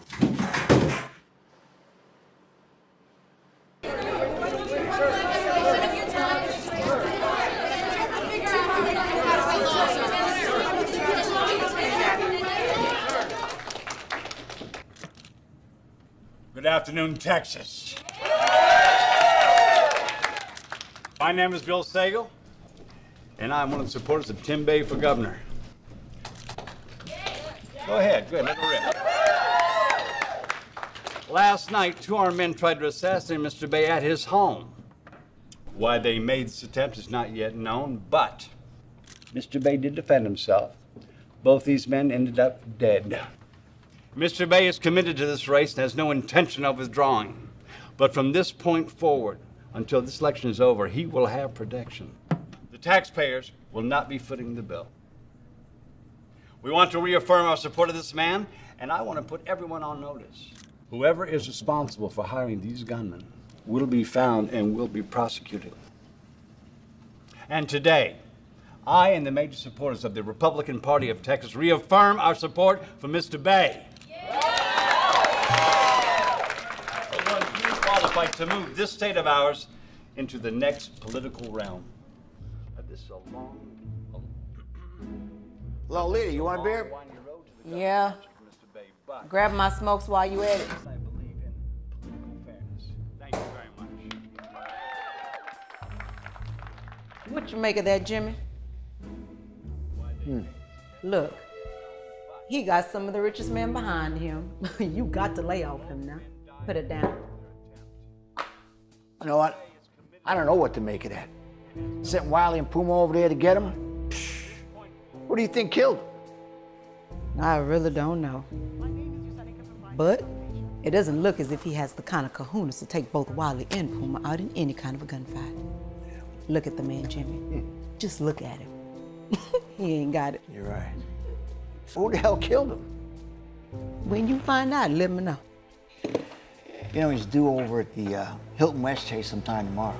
Good afternoon, Texas. My name is Bill Sagal, and I'm one of the supporters of Tim Bay for governor. Go ahead, good, let it rip. Last night, 2 armed men tried to assassinate Mr. Bay at his home. Why they made this attempt is not yet known, but Mr. Bay did defend himself. Both these men ended up dead. Mr. Bay is committed to this race and has no intention of withdrawing. But from this point forward, until this election is over, he will have protection. The taxpayers will not be footing the bill. We want to reaffirm our support of this man, and I want to put everyone on notice. Whoever is responsible for hiring these gunmen will be found and will be prosecuted. And today, I and the major supporters of the Republican Party of Texas reaffirm our support for Mr. Bay. The one you qualified to move this state of ours into the next political realm. This is a long. Lolita, you want a beer? Yeah. Grab my smokes while you at it. Thank you very much. What you make of that, Jimmy? Look, he got some of the richest men behind him. You got to lay off him now. Put it down. You know what? I don't know what to make of that. Sent Wiley and Puma over there to get him? What do you think killed him? I really don't know. But it doesn't look as if he has the kind of kahunas to take both Wiley and Puma out in any kind of a gunfight. Look at the man, Jimmy. Just look at him. He ain't got it. You're right. Who the hell killed him? When you find out, let me know. You know, he's due over at the Hilton West Chase sometime tomorrow.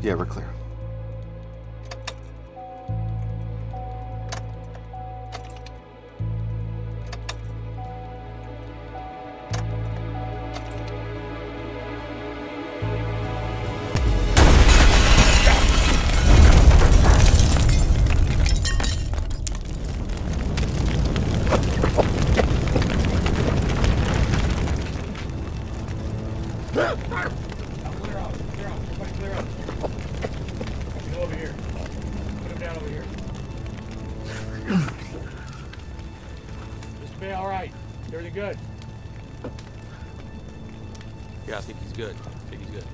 Yeah, we're clear. Good. Yeah, I think he's good. I think he's good.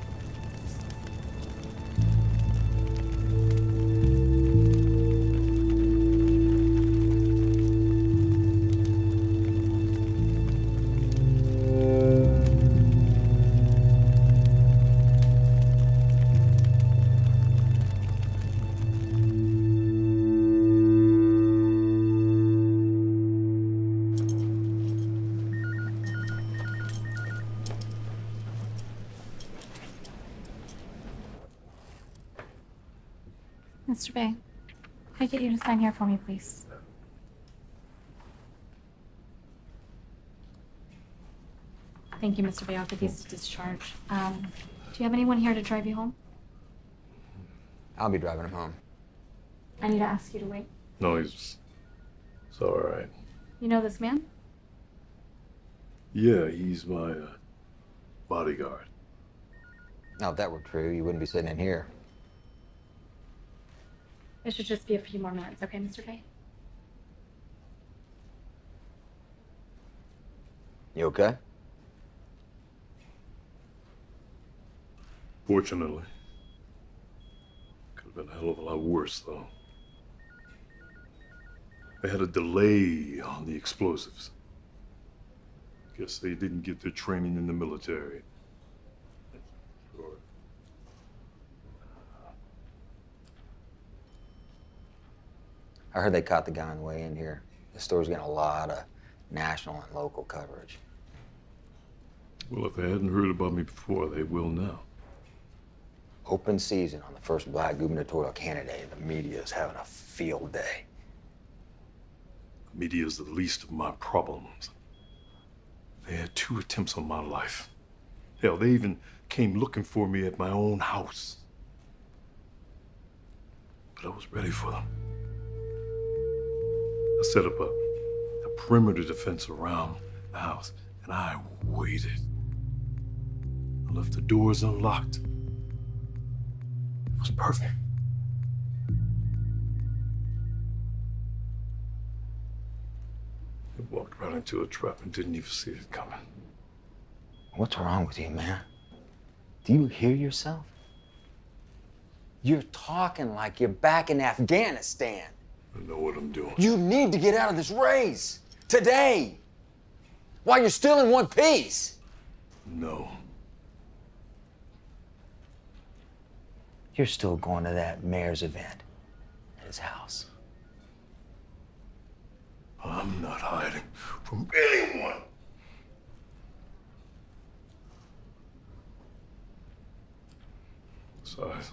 Mr. Bay, can I get you to sign here for me, please? Thank you, Mr. Bay. I'll get these to discharge. Do you have anyone here to drive you home? I'll be driving him home. I need to ask you to wait. No, it's all right. You know this man? Yeah, he's my bodyguard. Now, if that were true, you wouldn't be sitting in here. It should just be a few more minutes, okay, Mr. Bay? You okay? Fortunately. Could have been a hell of a lot worse, though. They had a delay on the explosives. Guess they didn't get their training in the military. Sure. I heard they caught the guy on the way in here. The store's getting a lot of national and local coverage. Well, if they hadn't heard about me before, they will now. Open season on the first black gubernatorial candidate. The media's having a field day. The media's the least of my problems. They had 2 attempts on my life. Hell, they even came looking for me at my own house. But I was ready for them. I set up a perimeter defense around the house, and I waited. I left the doors unlocked. It was perfect. I walked right into a trap and didn't even see it coming. What's wrong with you, man? Do you hear yourself? You're talking like you're back in Afghanistan. I know what I'm doing. You need to get out of this race. Today. While you're still in one piece. No. You're still going to that mayor's event at his house. I'm not hiding from anyone. Besides,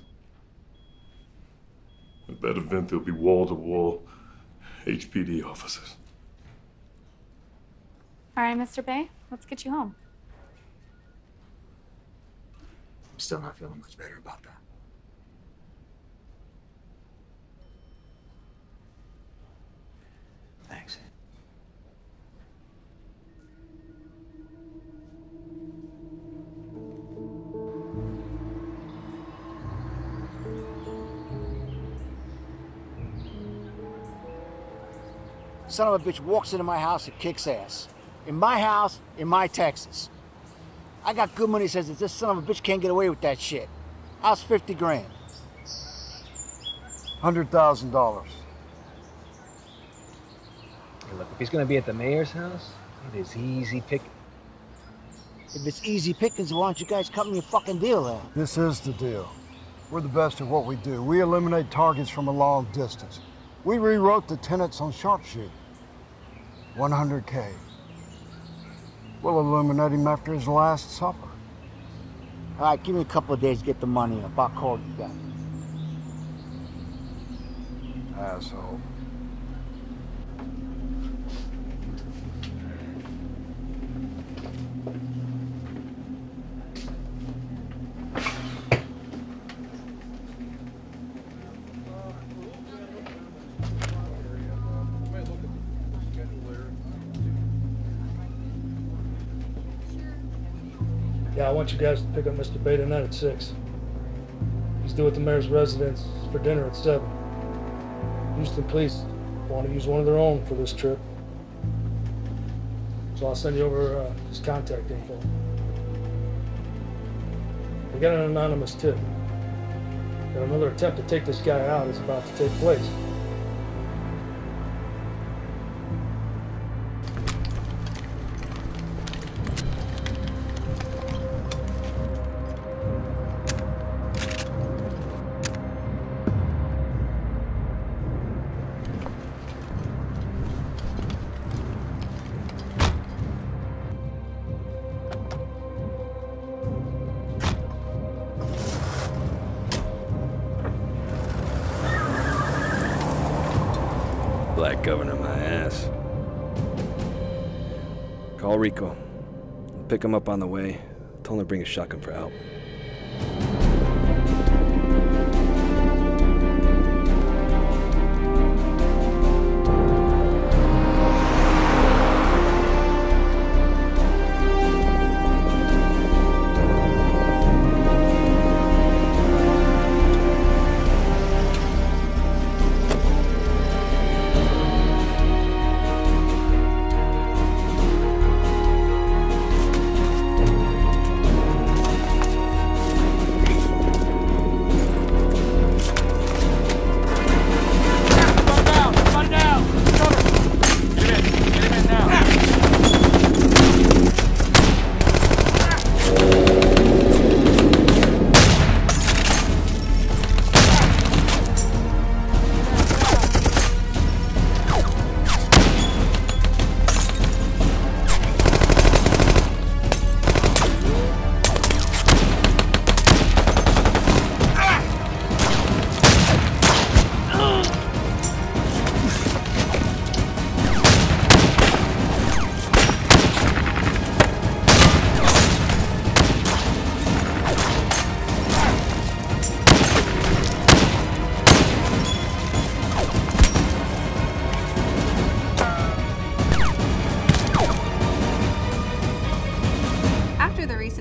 at that event, there'll be wall-to-wall HPD officers. All right, Mr. Bay, let's get you home. I'm still not feeling much better about that. Thanks. Son of a bitch walks into my house and kicks ass. In my house, in my Texas. I got good money says that this son of a bitch can't get away with that shit. House 50 grand. $100,000. Hey, look, if he's gonna be at the mayor's house, it is easy pick. If it's easy pickings, why don't you guys cut me a fucking deal then? This is the deal. We're the best at what we do. We eliminate targets from a long distance. We rewrote the tenets on sharpshooting. 100K. We'll eliminate him after his last supper. All right, give me a couple of days to get the money up. I'll call you back. Asshole. Yeah, I want you guys to pick up Mr. Bay tonight at 6. He's due at the mayor's residence for dinner at 7. Houston police want to use one of their own for this trip. So I'll send you over his contact info. We got an anonymous tip that another attempt to take this guy out is about to take place. Black governor, my ass. Call Rico. Pick him up on the way. Tell him to bring a shotgun for help.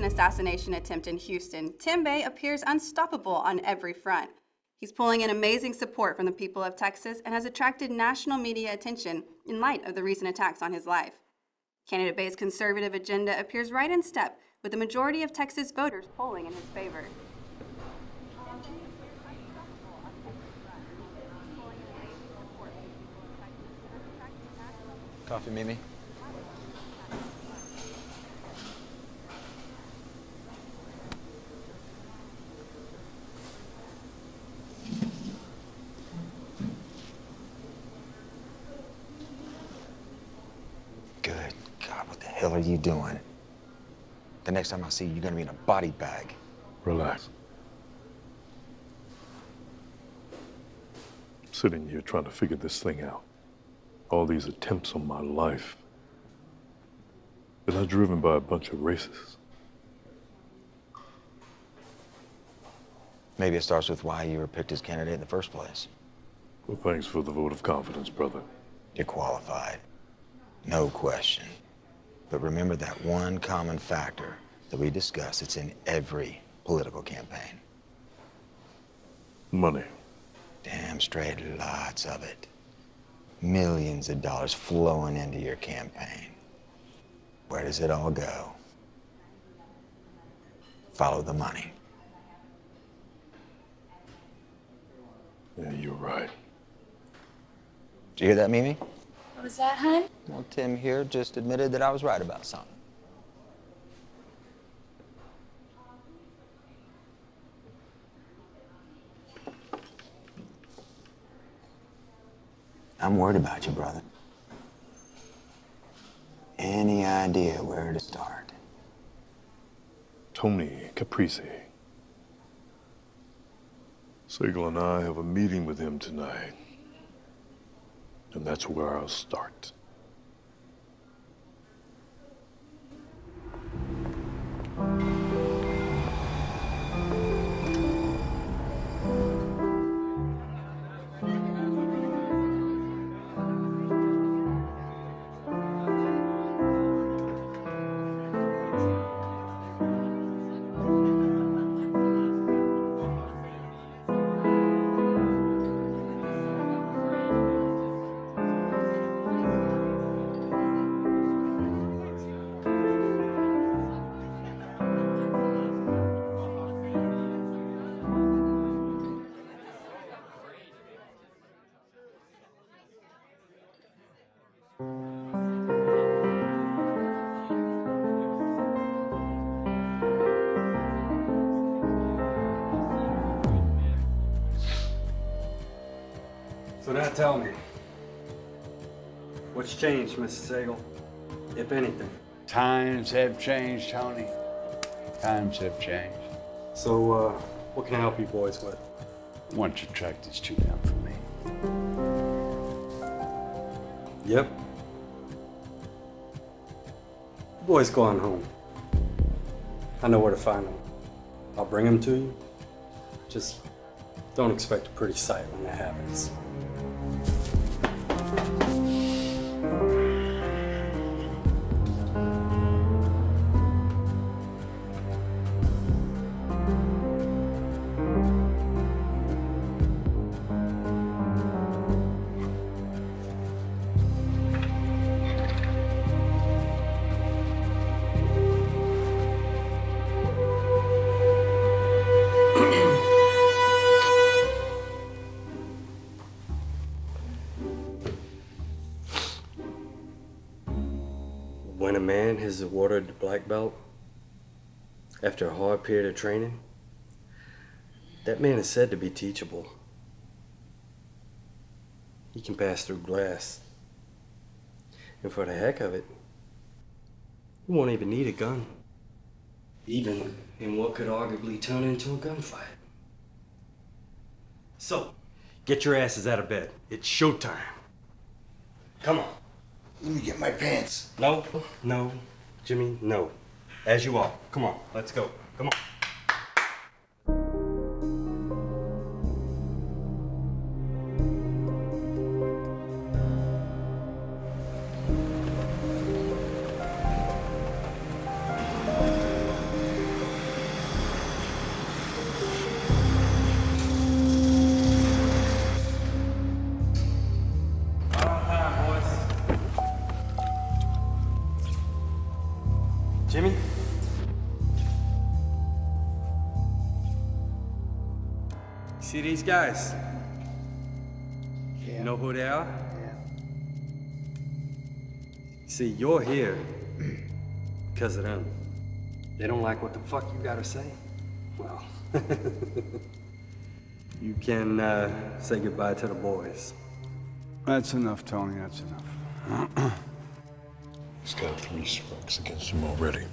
Assassination attempt in Houston, Tim Bay appears unstoppable on every front. He's pulling in amazing support from the people of Texas and has attracted national media attention in light of the recent attacks on his life. Candidate Bay's conservative agenda appears right in step with the majority of Texas voters polling in his favor. Coffee, Mimi? Good God, what the hell are you doing? The next time I see you, you're gonna be in a body bag. Relax. I'm sitting here trying to figure this thing out. All these attempts on my life. They're not driven by a bunch of racists. Maybe it starts with why you were picked as candidate in the first place. Well, thanks for the vote of confidence, brother. You're qualified. No question. But remember that one common factor that we discuss. It's in every political campaign. Money. Damn straight, lots of it. Millions of dollars flowing into your campaign. Where does it all go? Follow the money. Yeah, you're right. Did you hear that, Mimi? What was that, hun? Well, Tim here just admitted that I was right about something. I'm worried about you, brother. Any idea where to start? Tony Caprese. Siegel and I have a meeting with him tonight. And that's where I'll start. So now tell me, what's changed, Mr. Siegel, if anything? Times have changed, Tony. Times have changed. So, what can I help you boys with? Why don't you track these two down for me? Yep. The boys go on home. I know where to find them. I'll bring them to you. Just don't expect a pretty sight when that happens. When a man is awarded the black belt after a hard period of training, that man is said to be teachable. He can pass through glass. And for the heck of it, he won't even need a gun. Even in what could arguably turn into a gunfight. So, get your asses out of bed. It's showtime. Come on. Let me get my pants. No, no, Jimmy, no. As you are. Come on, let's go. Come on. Jimmy? See these guys? Yeah. You know who they are? Yeah. See, you're here because of them. They don't like what the fuck you gotta say? Well, you can say goodbye to the boys. That's enough, Tony, that's enough. He's got 3 strikes against him already.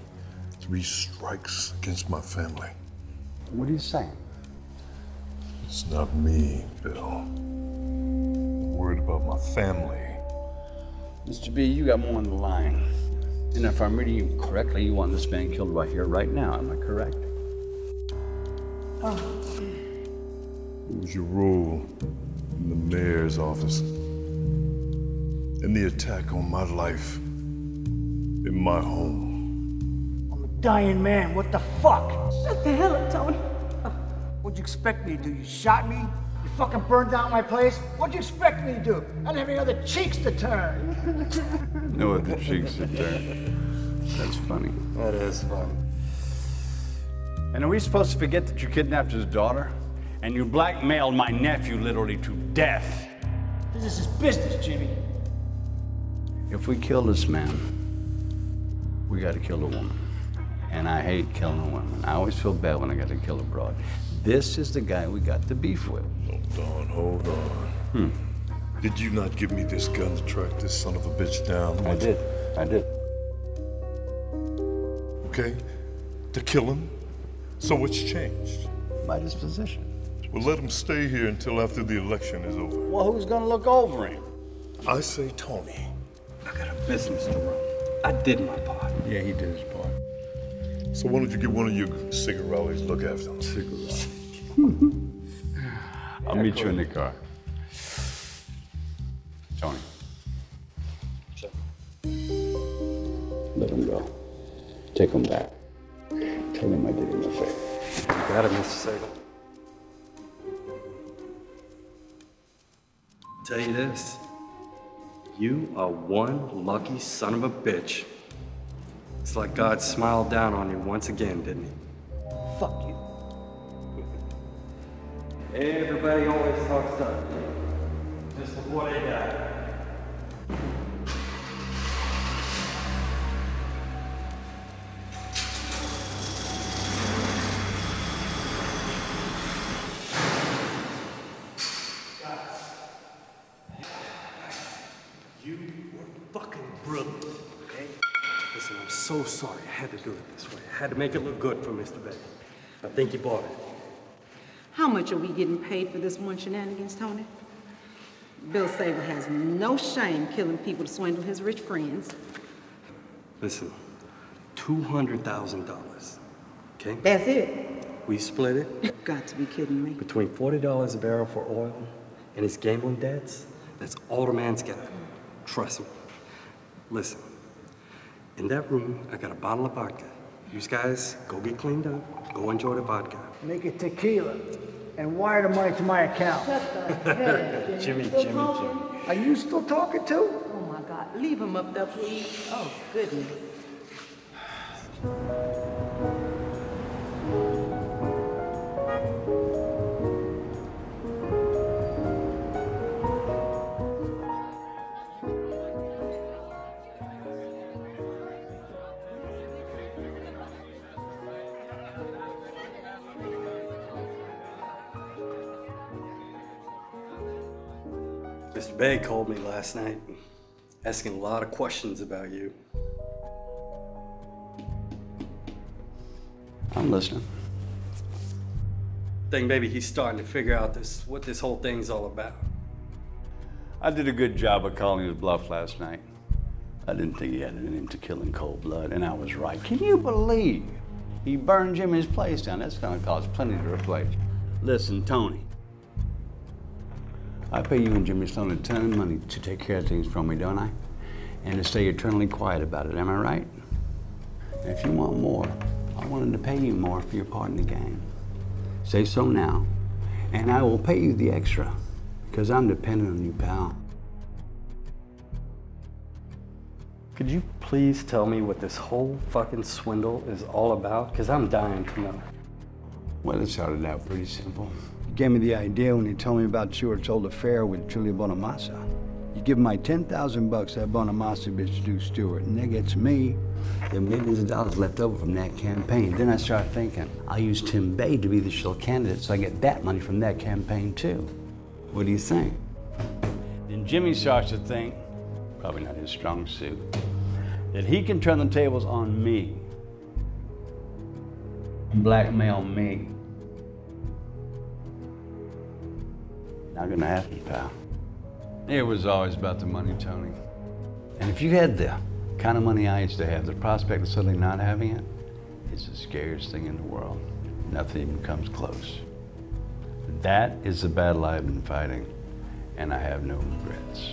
3 strikes against my family. What are you saying? It's not me, Bill. I'm worried about my family. Mr. B, you got more on the line. And if I'm reading you correctly, you want this man killed right here, right now. Am I correct? What was your role in the mayor's office? In the attack on my life? In my home? I'm a dying man. What the fuck? Shut the hell up, Tony. What'd you expect me to do? You shot me? You fucking burned down my place? What'd you expect me to do? I didn't have any other cheeks to turn. No other cheeks to turn. That's funny. That is funny. And are we supposed to forget that you kidnapped his daughter? And you blackmailed my nephew literally to death? This is business, Jimmy. If we kill this man, we gotta kill a woman. And I hate killing a woman. I always feel bad when I gotta kill a broad. This is the guy we got the beef with. Hold on. Did you not give me this gun to track this son of a bitch down? I did. Okay, to kill him So what's changed? My disposition. Well, let him stay here until after the election is over. Well, who's gonna look over him? I say Tony. I got a business to run. I did my part. Yeah, he did his part. So why don't you get one of your cigarellis look after him? Cigarelli. I'll meet you in the car. Tony. Sure. Let him go. Take him back. Tell him I did him a favor. You got it, Mr. Sagal. Tell you this. You are one lucky son of a bitch. It's like God smiled down on you once again, didn't he? Fuck you. Everybody always talks up. Just before they die. You were fucking brilliant, okay? Listen, I'm so sorry I had to do it this way. I had to make it look good for Mr. Bay. I think you bought it. How much are we getting paid for this one shenanigans, Tony? Bill Sagal has no shame killing people to swindle his rich friends. Listen, $200,000, okay? That's it? We split it. You've got to be kidding me. Between $40 a barrel for oil and his gambling debts, that's all the man's got. Trust me. Listen, in that room, I got a bottle of vodka. You guys, go get cleaned up. Go enjoy the vodka. Make it tequila and wire the money to my account. Jimmy. Are you still talking to? Oh my God, leave him up there, please. Oh, goodness. Mr. Bay called me last night, asking a lot of questions about you. I'm listening. Think maybe he's starting to figure out what this whole thing's all about. I did a good job of calling his bluff last night. I didn't think he had it in him to kill in cold blood, and I was right. Can you believe he burned Jimmy's place down? That's gonna cost plenty to replace. Listen, Tony. I pay you and Jimmy Sloan a ton of money to take care of things for me, don't I? And to stay eternally quiet about it, am I right? And if you want more, I wanted to pay you more for your part in the game. Say so now, and I will pay you the extra, because I'm dependent on you, pal. Could you please tell me what this whole fucking swindle is all about? Because I'm dying to know. Well, it started out pretty simple. You gave me the idea when you told me about Stewart's old affair with Julia Bonamassa. You give my 10,000 bucks that Bonamassa bitch to Stewart, and that gets me the millions of dollars left over from that campaign. Then I start thinking, I'll use Tim Bay to be the shill candidate so I get that money from that campaign too. What do you think? Then Jimmy starts to think, probably not his strong suit, that he can turn the tables on me, blackmail me. Not gonna happen, pal. It was always about the money, Tony. And if you had the kind of money I used to have, the prospect of suddenly not having it, it's the scariest thing in the world. Nothing even comes close. That is the battle I've been fighting, and I have no regrets.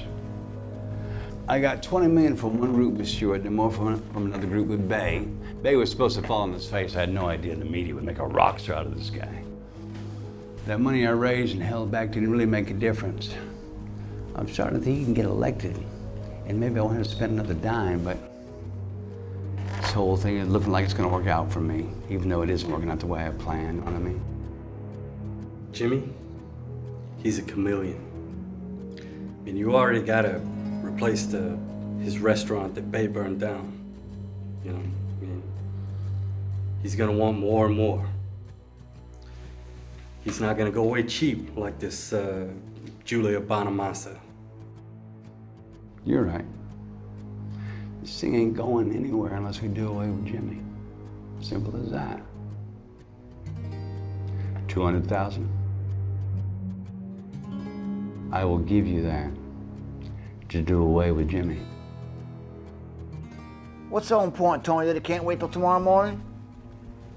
I got 20 million from one group with Stewart and more from another group with Bay. Bay was supposed to fall on his face. I had no idea the media would make a rock star out of this guy. That money I raised and held back didn't really make a difference. I'm starting to think he can get elected, and maybe I won't have to spend another dime, but this whole thing is looking like it's gonna work out for me, even though it isn't working out the way I planned, you know what I mean? Jimmy, he's a chameleon. And you already gotta replace his restaurant that Bay burned down. You know, I mean, he's gonna want more and more. He's not gonna go away cheap like this Julia Bonamassa. You're right. This thing ain't going anywhere unless we do away with Jimmy. Simple as that. 200,000? I will give you that to do away with Jimmy. What's so important, Tony, that it can't wait till tomorrow morning?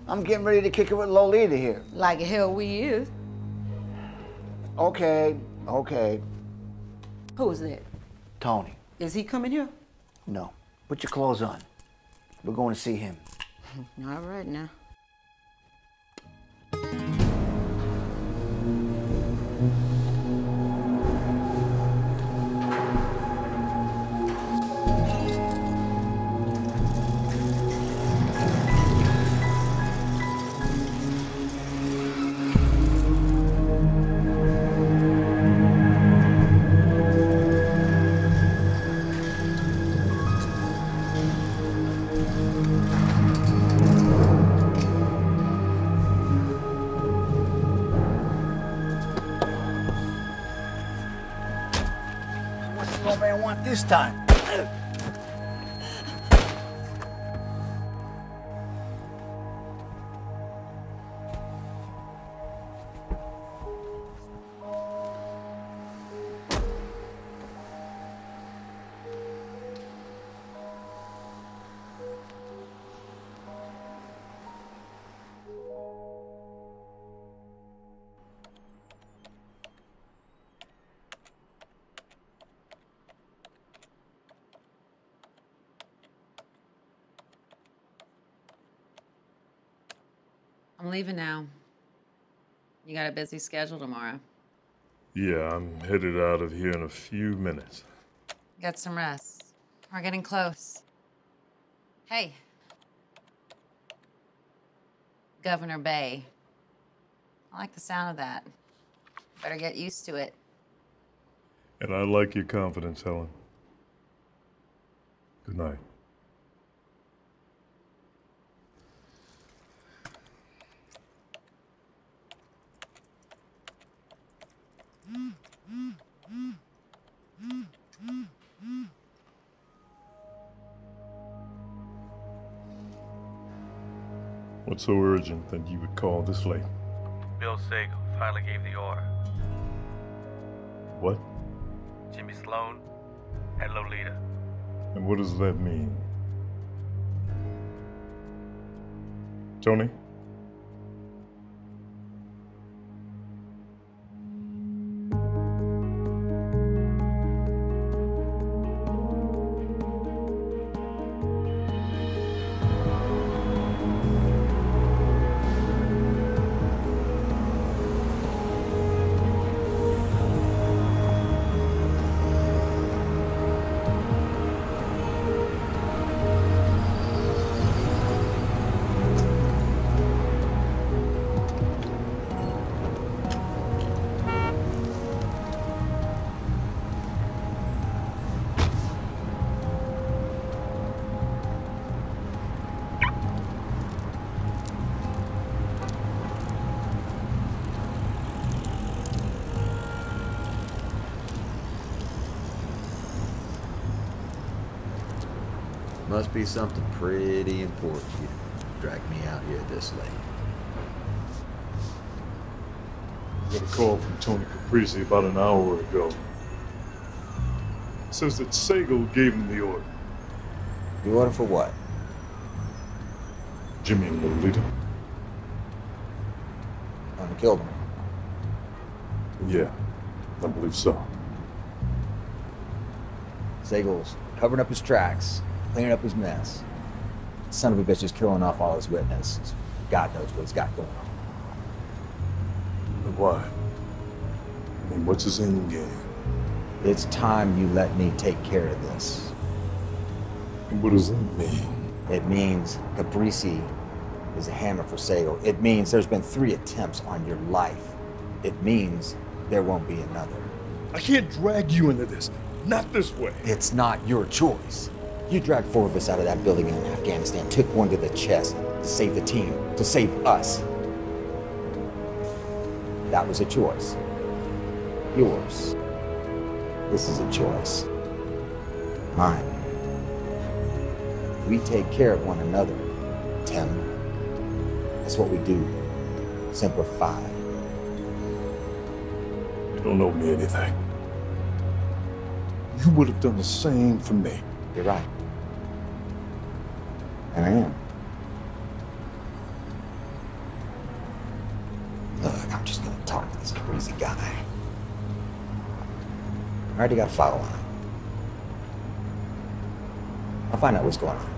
I'm getting ready to kick it with Lolita here. Like hell we is. Okay. Who is that? Tony. Is he coming here? No. Put your clothes on. We're going to see him. All right now. What man want this time? I'm leaving now. You got a busy schedule tomorrow. Yeah, I'm headed out of here in a few minutes. Get some rest. We're getting close. Hey. Governor Bay. I like the sound of that. Better get used to it. And I like your confidence, Helen. Good night. What's so urgent that you would call this late? Bill Sagal finally gave the order. What? Jimmy Sloan and Lolita. And what does that mean? Tony? Must be something pretty important you drag me out here this late. I got a call from Tony Caprisi about an hour ago. It says that Sagal gave him the order. The order for what? Jimmy and Lolita. Want to kill them? Yeah, I believe so. Sagal's covering up his tracks, cleaning up his mess. Son of a bitch is killing off all his witnesses. God knows what he's got going on. But why? I mean, what's his end game? It's time you let me take care of this. And what does that mean? It means Caprisi is a hammer for Sagal. It means there's been 3 attempts on your life. It means there won't be another. I can't drag you into this. Not this way. It's not your choice. You dragged 4 of us out of that building in Afghanistan, took one to the chest to save the team, to save us. That was a choice. Yours. This is a choice. Mine. We take care of one another, Tim. That's what we do. Simplify. You don't owe me anything. You would have done the same for me. You're right. And I am. Look, I'm just gonna talk to this crazy guy. I already got a file on him. I'll find out what's going on.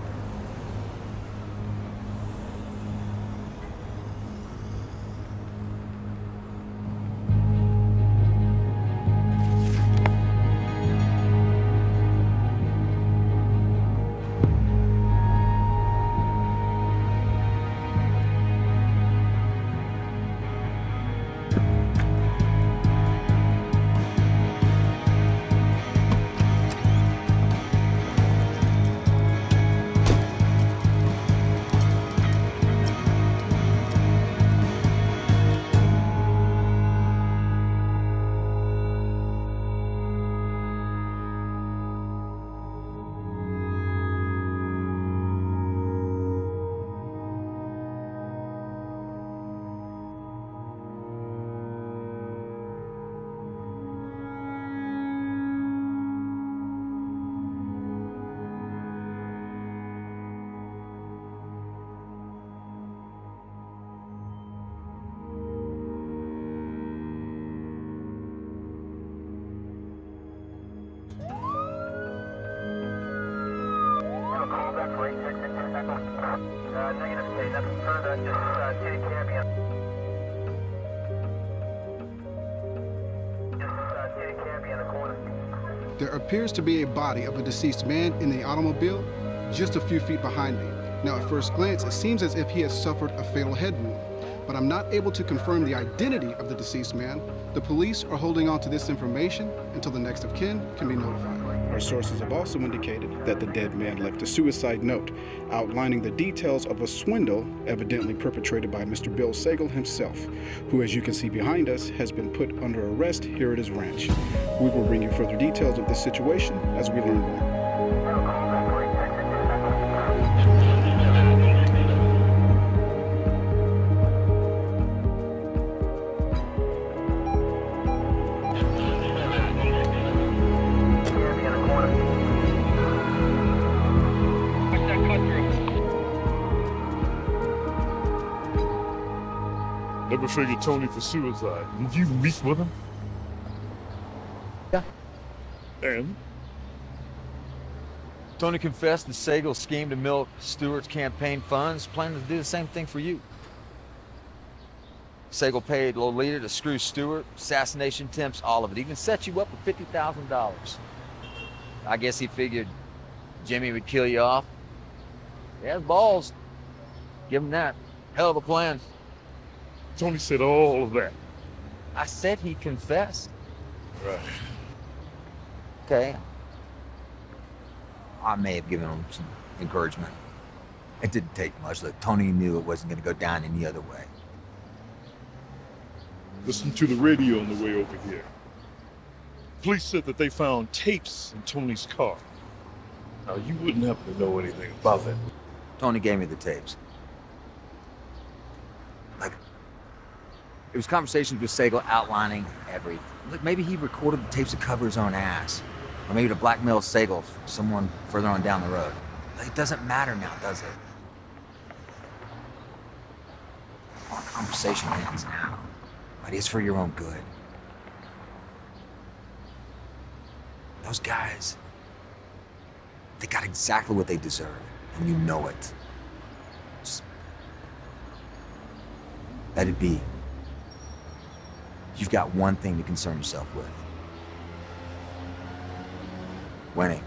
There appears to be a body of a deceased man in the automobile just a few feet behind me. Now, at first glance, it seems as if he has suffered a fatal head wound, but I'm not able to confirm the identity of the deceased man. The police are holding on to this information until the next of kin can be notified. Our sources have also indicated that the dead man left a suicide note outlining the details of a swindle evidently perpetrated by Mr. Bill Sagal himself, who, as you can see behind us, has been put under arrest here at his ranch. We will bring you further details of this situation as we learn more. Never figured Tony for suicide. Did you meet with him? Yeah. And? Tony confessed that Sagal schemed to milk Stewart's campaign funds, planning to do the same thing for you. Sagal paid Lolita to screw Stewart, assassination attempts, all of it. Even set you up with $50,000. I guess he figured Jimmy would kill you off. He has balls. Give him that. Hell of a plan. Tony said all of that. I said he confessed. Right. Okay. I may have given him some encouragement. It didn't take much. Look, Tony knew it wasn't going to go down any other way. Listen to the radio on the way over here. Police said that they found tapes in Tony's car. Now, you wouldn't happen to know anything about that. Tony gave me the tapes. Like, it was conversations with Sagal outlining everything. Look, maybe he recorded the tapes to cover his own ass. Or maybe to blackmail Sagal, someone further on down the road. It doesn't matter now, does it? Our conversation ends now. But it's for your own good. Those guys, they got exactly what they deserve, and you know it. Just let it be. You've got one thing to concern yourself with. Winning.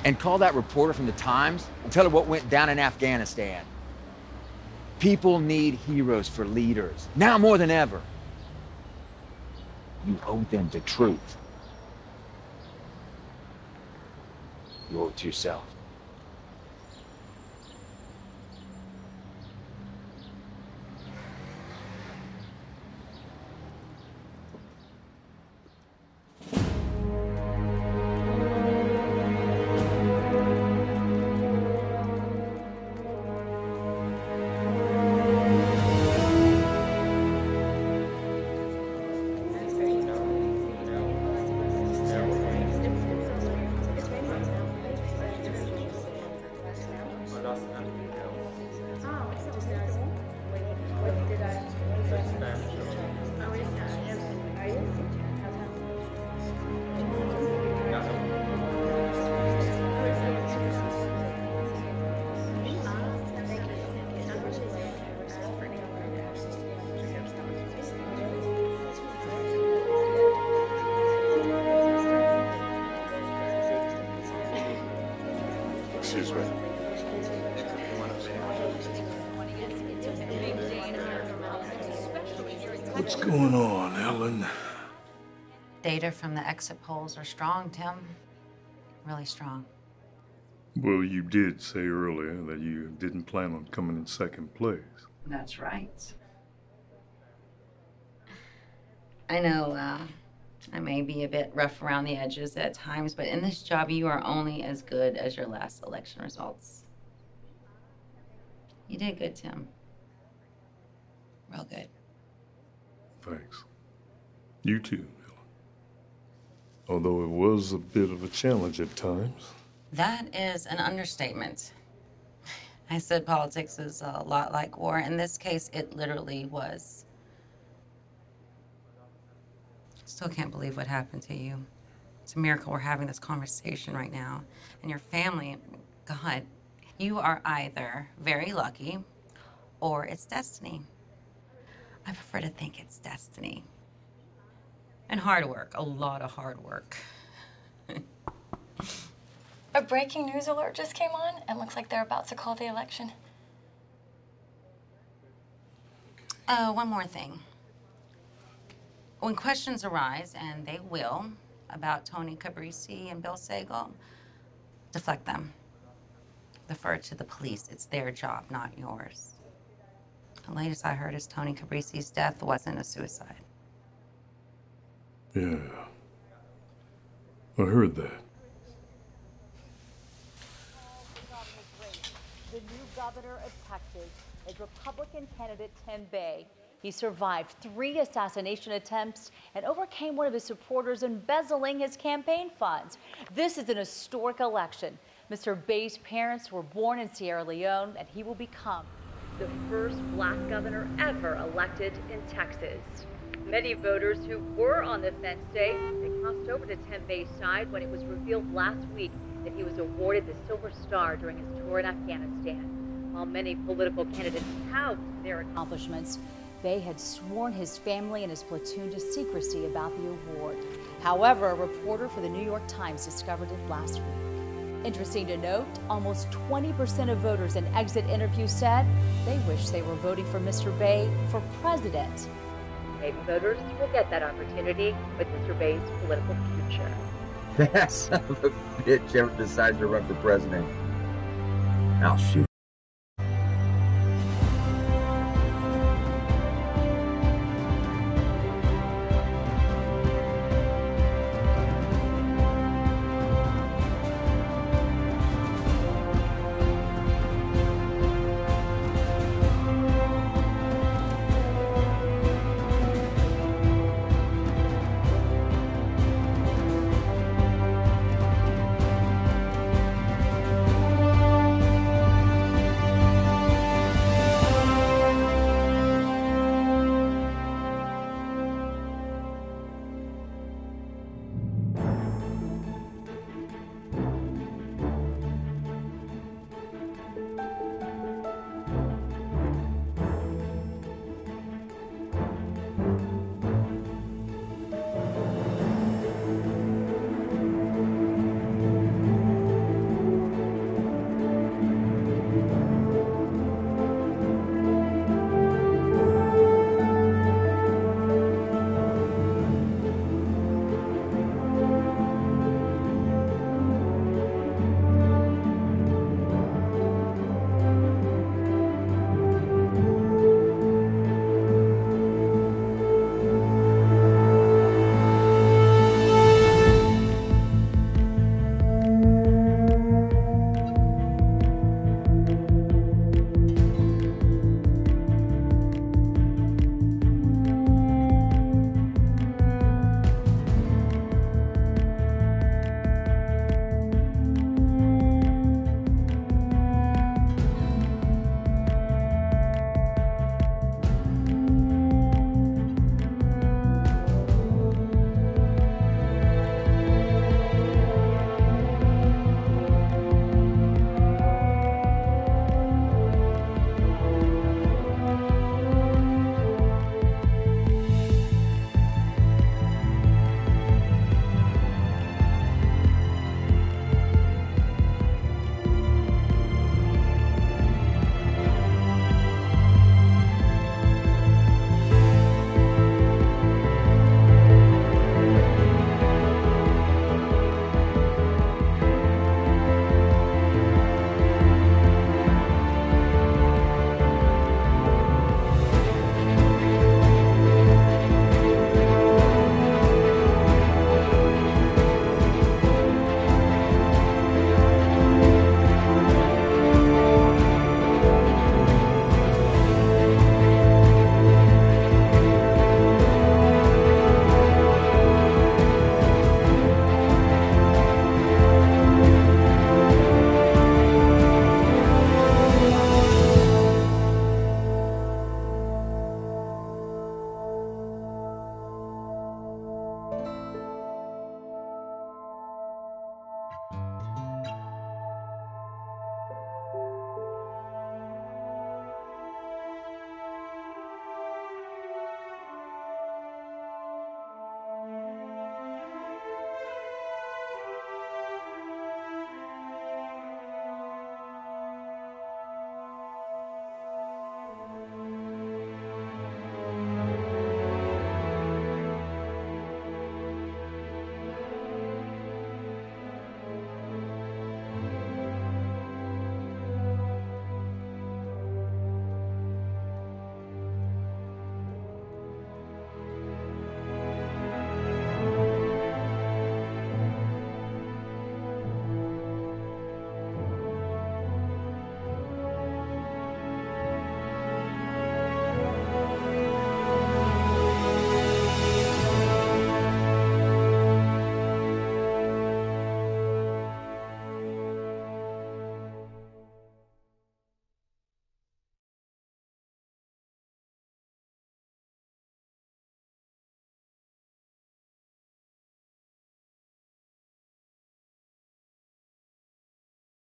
And call that reporter from the Times and tell her what went down in Afghanistan. People need heroes for leaders, now more than ever. You owe them the truth. You owe it to yourself. Excuse me. What's going on, Ellen? Data from the exit polls are strong, Tim. Really strong. Well, you did say earlier that you didn't plan on coming in second place. That's right. I know I may be a bit rough around the edges at times, but in this job, you are only as good as your last election results. You did good, Tim. Real good. Thanks. You too, Ellen. Although it was a bit of a challenge at times. That is an understatement. I said politics is a lot like war. In this case, it literally was. Still can't believe what happened to you. It's a miracle we're having this conversation right now. And your family, God, you are either very lucky or it's destiny. I prefer to think it's destiny. And hard work, a lot of hard work. A breaking news alert just came on, and looks like they're about to call the election. Oh, one more thing. When questions arise, and they will, about Tony Cabrisi and Bill Sagal, deflect them. Defer to the police. It's their job, not yours. The latest I heard is Tony Cabrisi's death wasn't a suicide. Yeah. I heard that. The new governor of Texas is Republican candidate Tim Bay. He survived 3 assassination attempts and overcame one of his supporters embezzling his campaign funds. This is an historic election. Mr. Bay's parents were born in Sierra Leone, and he will become the first black governor ever elected in Texas. Many voters who were on the fence say they crossed over to Tim Bay's side when it was revealed last week that he was awarded the Silver Star during his tour in Afghanistan. While many political candidates tout their accomplishments, Bay had sworn his family and his platoon to secrecy about the award. However, a reporter for the New York Times discovered it last week. Interesting to note, almost 20% of voters in exit interviews said they wish they were voting for Mr. Bay for president. Maybe voters will get that opportunity with Mr. Bay's political future. That son of a bitch ever decides to run for president, I'll shoot